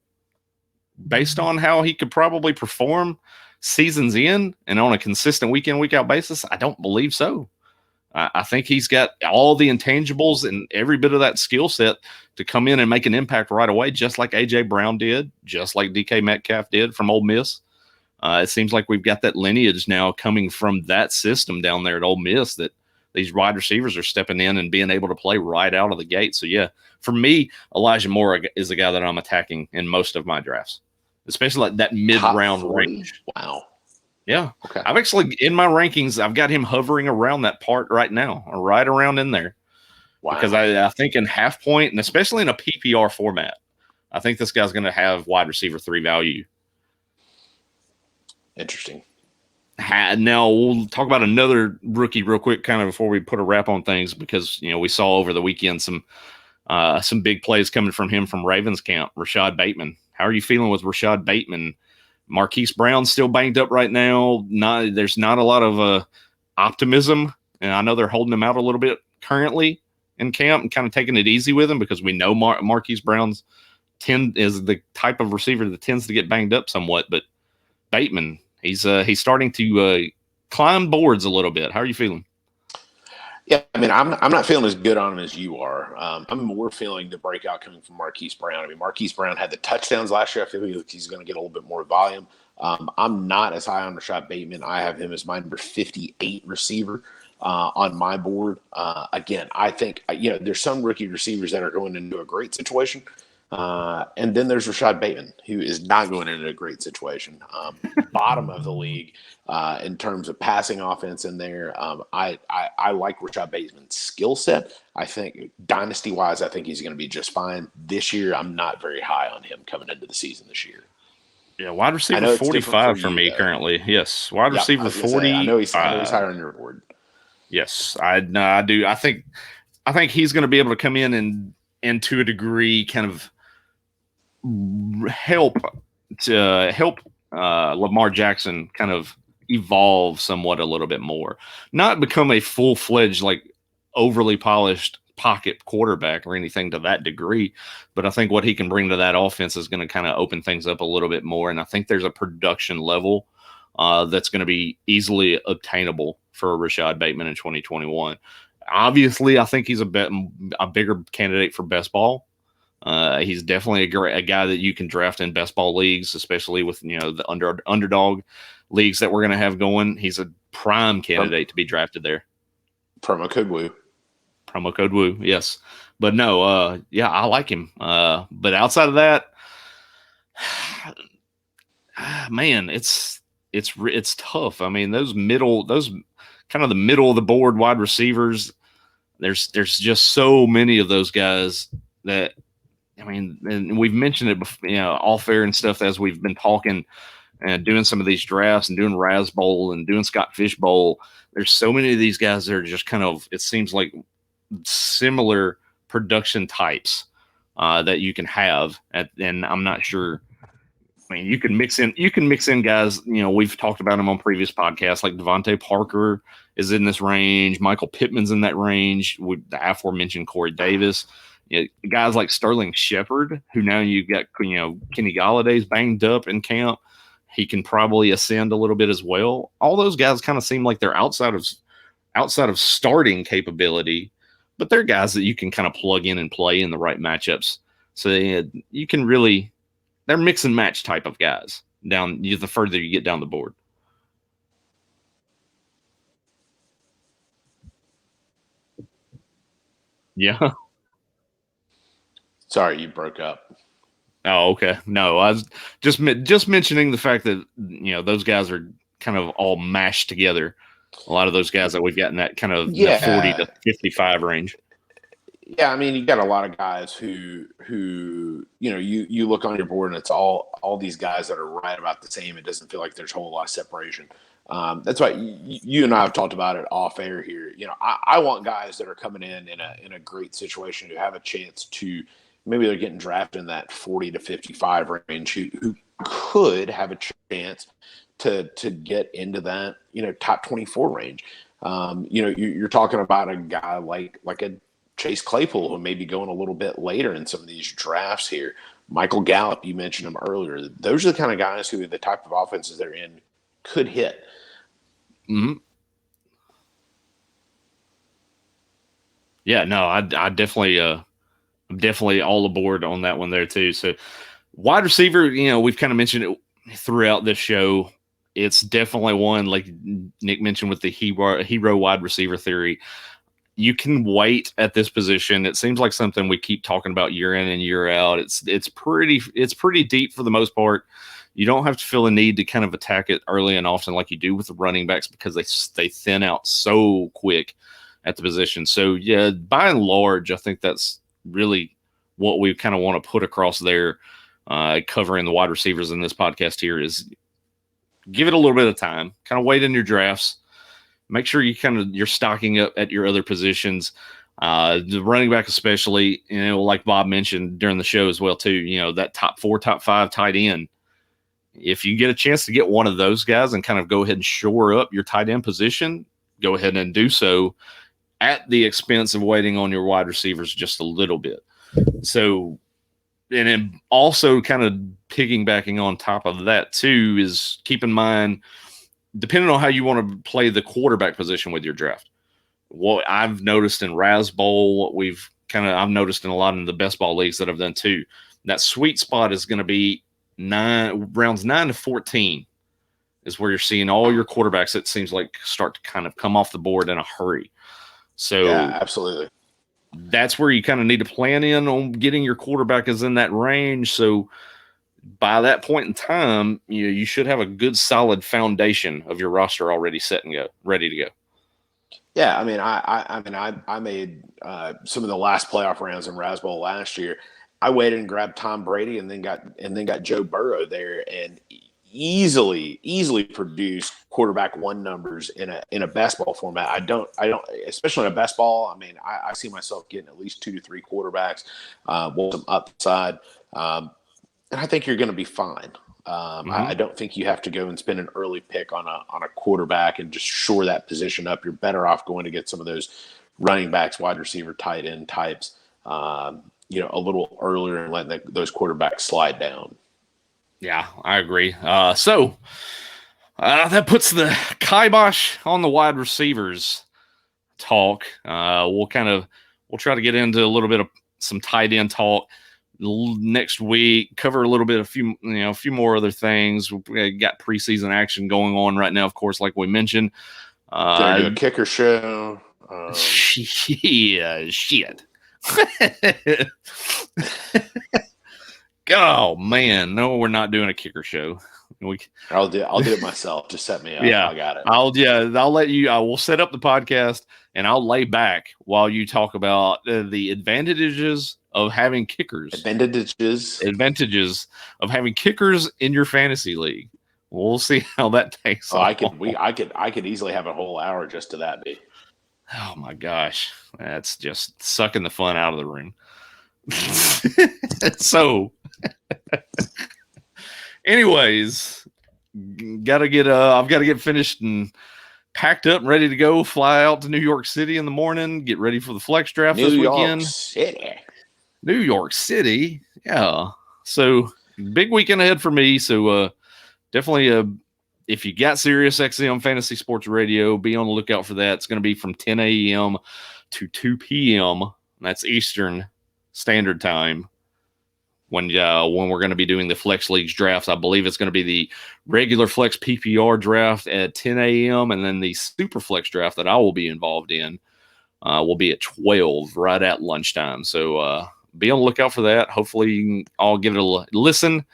based on how he could probably perform seasons in and on a consistent week in, week out basis? I don't believe so. I think he's got all the intangibles and every bit of that skill set to come in and make an impact right away, just like A.J. Brown did, just like DK Metcalf did from Ole Miss. It seems like we've got that lineage now coming from that system down there at Ole Miss, that these wide receivers are stepping in and being able to play right out of the gate. So, yeah, for me, Elijah Moore is the guy that I'm attacking in most of my drafts, especially like that mid-round range. Wow. Yeah. Okay. I've actually, in my rankings, I've got him hovering around that part right now, or right around in there. Wow. Because I think in half point, and especially in a PPR format, I think this guy's going to have wide receiver 3 value. Interesting. Now we'll talk about another rookie real quick, kind of before we put a wrap on things, because we saw over the weekend some big plays coming from him from Ravens camp. Rashad Bateman. How are you feeling with Rashad Bateman? Marquise Brown's still banged up right now. There's not a lot of optimism, and I know they're holding him out a little bit currently in camp and kind of taking it easy with him, because we know Marquise Brown's is the type of receiver that tends to get banged up somewhat. But Bateman, he's starting to climb boards a little bit. How are you feeling? Yeah, I mean, I'm not feeling as good on him as you are. I'm more feeling the breakout coming from Marquise Brown. I mean, Marquise Brown had the touchdowns last year. I feel like he's going to get a little bit more volume. I'm not as high on Rashad Bateman. I have him as my number 58 receiver on my board. Again, I think there's some rookie receivers that are going into a great situation. And then there's Rashad Bateman, who is not going into a great situation. Bottom of the league in terms of passing offense in there. I like Rashad Bateman's skill set. I think dynasty-wise, I think he's going to be just fine. This year, I'm not very high on him coming into the season this year. Yeah, wide receiver 45 for me currently. Yes, wide receiver 40. I know he's higher on your board. Yes, I do. I think he's going to be able to come in and to a degree kind of help Lamar Jackson kind of evolve somewhat a little bit more, not become a full-fledged, like overly polished pocket quarterback or anything to that degree. But I think what he can bring to that offense is going to kind of open things up a little bit more. And I think there's a production level that's going to be easily obtainable for Rashad Bateman in 2021. Obviously, I think he's a bigger candidate for best ball He's definitely a guy that you can draft in best ball leagues, especially with the underdog leagues that we're going to have going. He's a prime candidate to be drafted there. Promo code Woo. Promo code Woo, yes. But no, yeah, I like him. But outside of that, man, it's tough. I mean, those kind of the middle of the board wide receivers, there's just so many of those guys that, I mean, and we've mentioned it before, all fair and stuff as we've been talking and doing some of these drafts and doing Raz Bowl and doing Scott Fish Bowl. There's so many of these guys that are just kind of, it seems like, similar production types that you can have. And I'm not sure. I mean, you can mix in guys, we've talked about them on previous podcasts, like Devontae Parker is in this range. Michael Pittman's in that range with the aforementioned Corey Davis. Guys like Sterling Shepard, who now you got, Kenny Galladay's banged up in camp. He can probably ascend a little bit as well. All those guys kind of seem like they're outside of starting capability, but they're guys that you can kind of plug in and play in the right matchups. So you can really, they're mix and match type of guys the further you get down the board. Yeah. Sorry, you broke up. Oh, okay. No, I was just mentioning the fact that those guys are kind of all mashed together. A lot of those guys that we've got in that kind of the 40 to 55 range. Yeah, I mean, you got a lot of guys who you look on your board and it's all these guys that are right about the same. It doesn't feel like there's a whole lot of separation. That's why you and I have talked about it off air here. I want guys that are coming in a great situation who have a chance to. Maybe they're getting drafted in that 40 to 55 range who could have a chance to get into that, top 24 range. You're talking about a guy like a Chase Claypool who may be going a little bit later in some of these drafts here. Michael Gallup, you mentioned him earlier. Those are the kind of guys who the type of offenses they're in could hit. Mm-hmm. Yeah, no, I definitely I'm definitely all aboard on that one there too. So wide receiver, we've kind of mentioned it throughout this show. It's definitely one, like Nick mentioned with the hero wide receiver theory. You can wait at this position. It seems like something we keep talking about year in and year out. It's pretty deep for the most part. You don't have to feel a need to kind of attack it early and often like you do with the running backs because they thin out so quick at the position. So yeah, by and large, I think that's really what we kind of want to put across there, covering the wide receivers in this podcast here, is give it a little bit of time, kind of wait in your drafts, make sure you're stocking up at your other positions, the running back especially, like Bob mentioned during the show as well too, that top 4, top 5 tight end. If you get a chance to get one of those guys and kind of go ahead and shore up your tight end position, go ahead and do so at the expense of waiting on your wide receivers just a little bit. So, and then also kind of piggybacking on top of that too is keep in mind, depending on how you want to play the quarterback position with your draft. What I've noticed in Raz Bowl, I've noticed in a lot of the best ball leagues that I've done too, that sweet spot is going to be rounds 9 to 14 is where you're seeing all your quarterbacks, it seems like, start to kind of come off the board in a hurry. So yeah, absolutely. That's where you kind of need to plan in on getting your quarterback is in that range. So by that point in time, you should have a good solid foundation of your roster already set and ready to go. Yeah, I mean, I made some of the last playoff rounds in Raz Bowl last year. I waited and grabbed Tom Brady and then got Joe Burrow there and easily produced quarterback one numbers in a best ball format. I don't, especially in a best ball. I mean, I see myself getting at least 2 to 3 quarterbacks, with some upside. And I think you're going to be fine. I don't think you have to go and spend an early pick on a quarterback and just shore that position up. You're better off going to get some of those running backs, wide receiver, tight end types, a little earlier and letting those quarterbacks slide down. Yeah, I agree. So that puts the kibosh on the wide receivers talk. We'll try to get into a little bit of some tight end talk. next week, cover a little bit, a few more other things. We got preseason action going on right now, of course, like we mentioned. Gonna do a kicker show. Yeah, shit. Oh man, no, we're not doing a kicker show. I'll do it myself. Just set me up. Yeah, I got it. I'll let you. I will set up the podcast and I'll lay back while you talk about the advantages of having kickers. Advantages of having kickers in your fantasy league. We'll see how that takes. I could easily have a whole hour just to that. Be. Oh my gosh, that's just sucking the fun out of the room. So, anyways, I've got to get finished and packed up and ready to go. Fly out to New York City in the morning. Get ready for the flex draft this weekend. New York City, yeah. So big weekend ahead for me. So definitely, if you got SiriusXM on Fantasy Sports Radio, be on the lookout for that. It's going to be from 10 a.m. to 2 p.m. That's Eastern Standard Time. When we're going to be doing the Flex Leagues drafts, I believe it's going to be the regular Flex PPR draft at 10 a.m. and then the Super Flex draft that I will be involved in will be at 12, right at lunchtime. So be on the lookout for that. Hopefully, you can all give it a listen.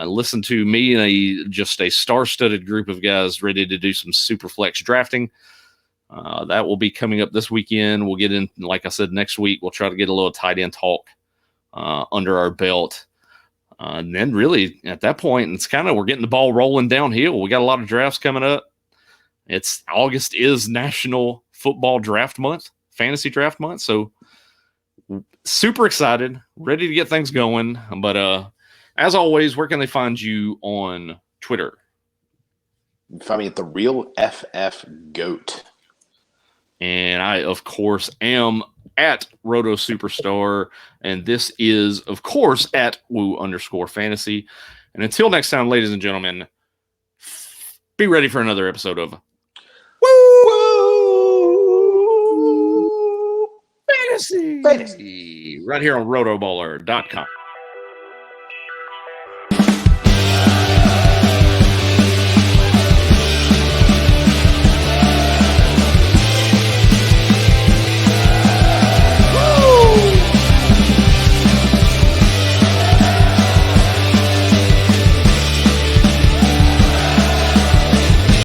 Listen to me and just a star-studded group of guys ready to do some Super Flex drafting. That will be coming up this weekend. We'll get in, like I said, next week. We'll try to get a little tight end talk under our belt. And then really at that point, we're getting the ball rolling downhill. We got a lot of drafts coming up. August is National Football Draft Month, Fantasy Draft Month. So super excited, ready to get things going. But as always, where can they find you on Twitter? You can find me at the Real FF Goat. And I, of course, am at Roto Superstar. And this is, of course, at Woo_fantasy. And until next time, ladies and gentlemen, be ready for another episode of Woo Fantasy. Right here on RotoBaller.com.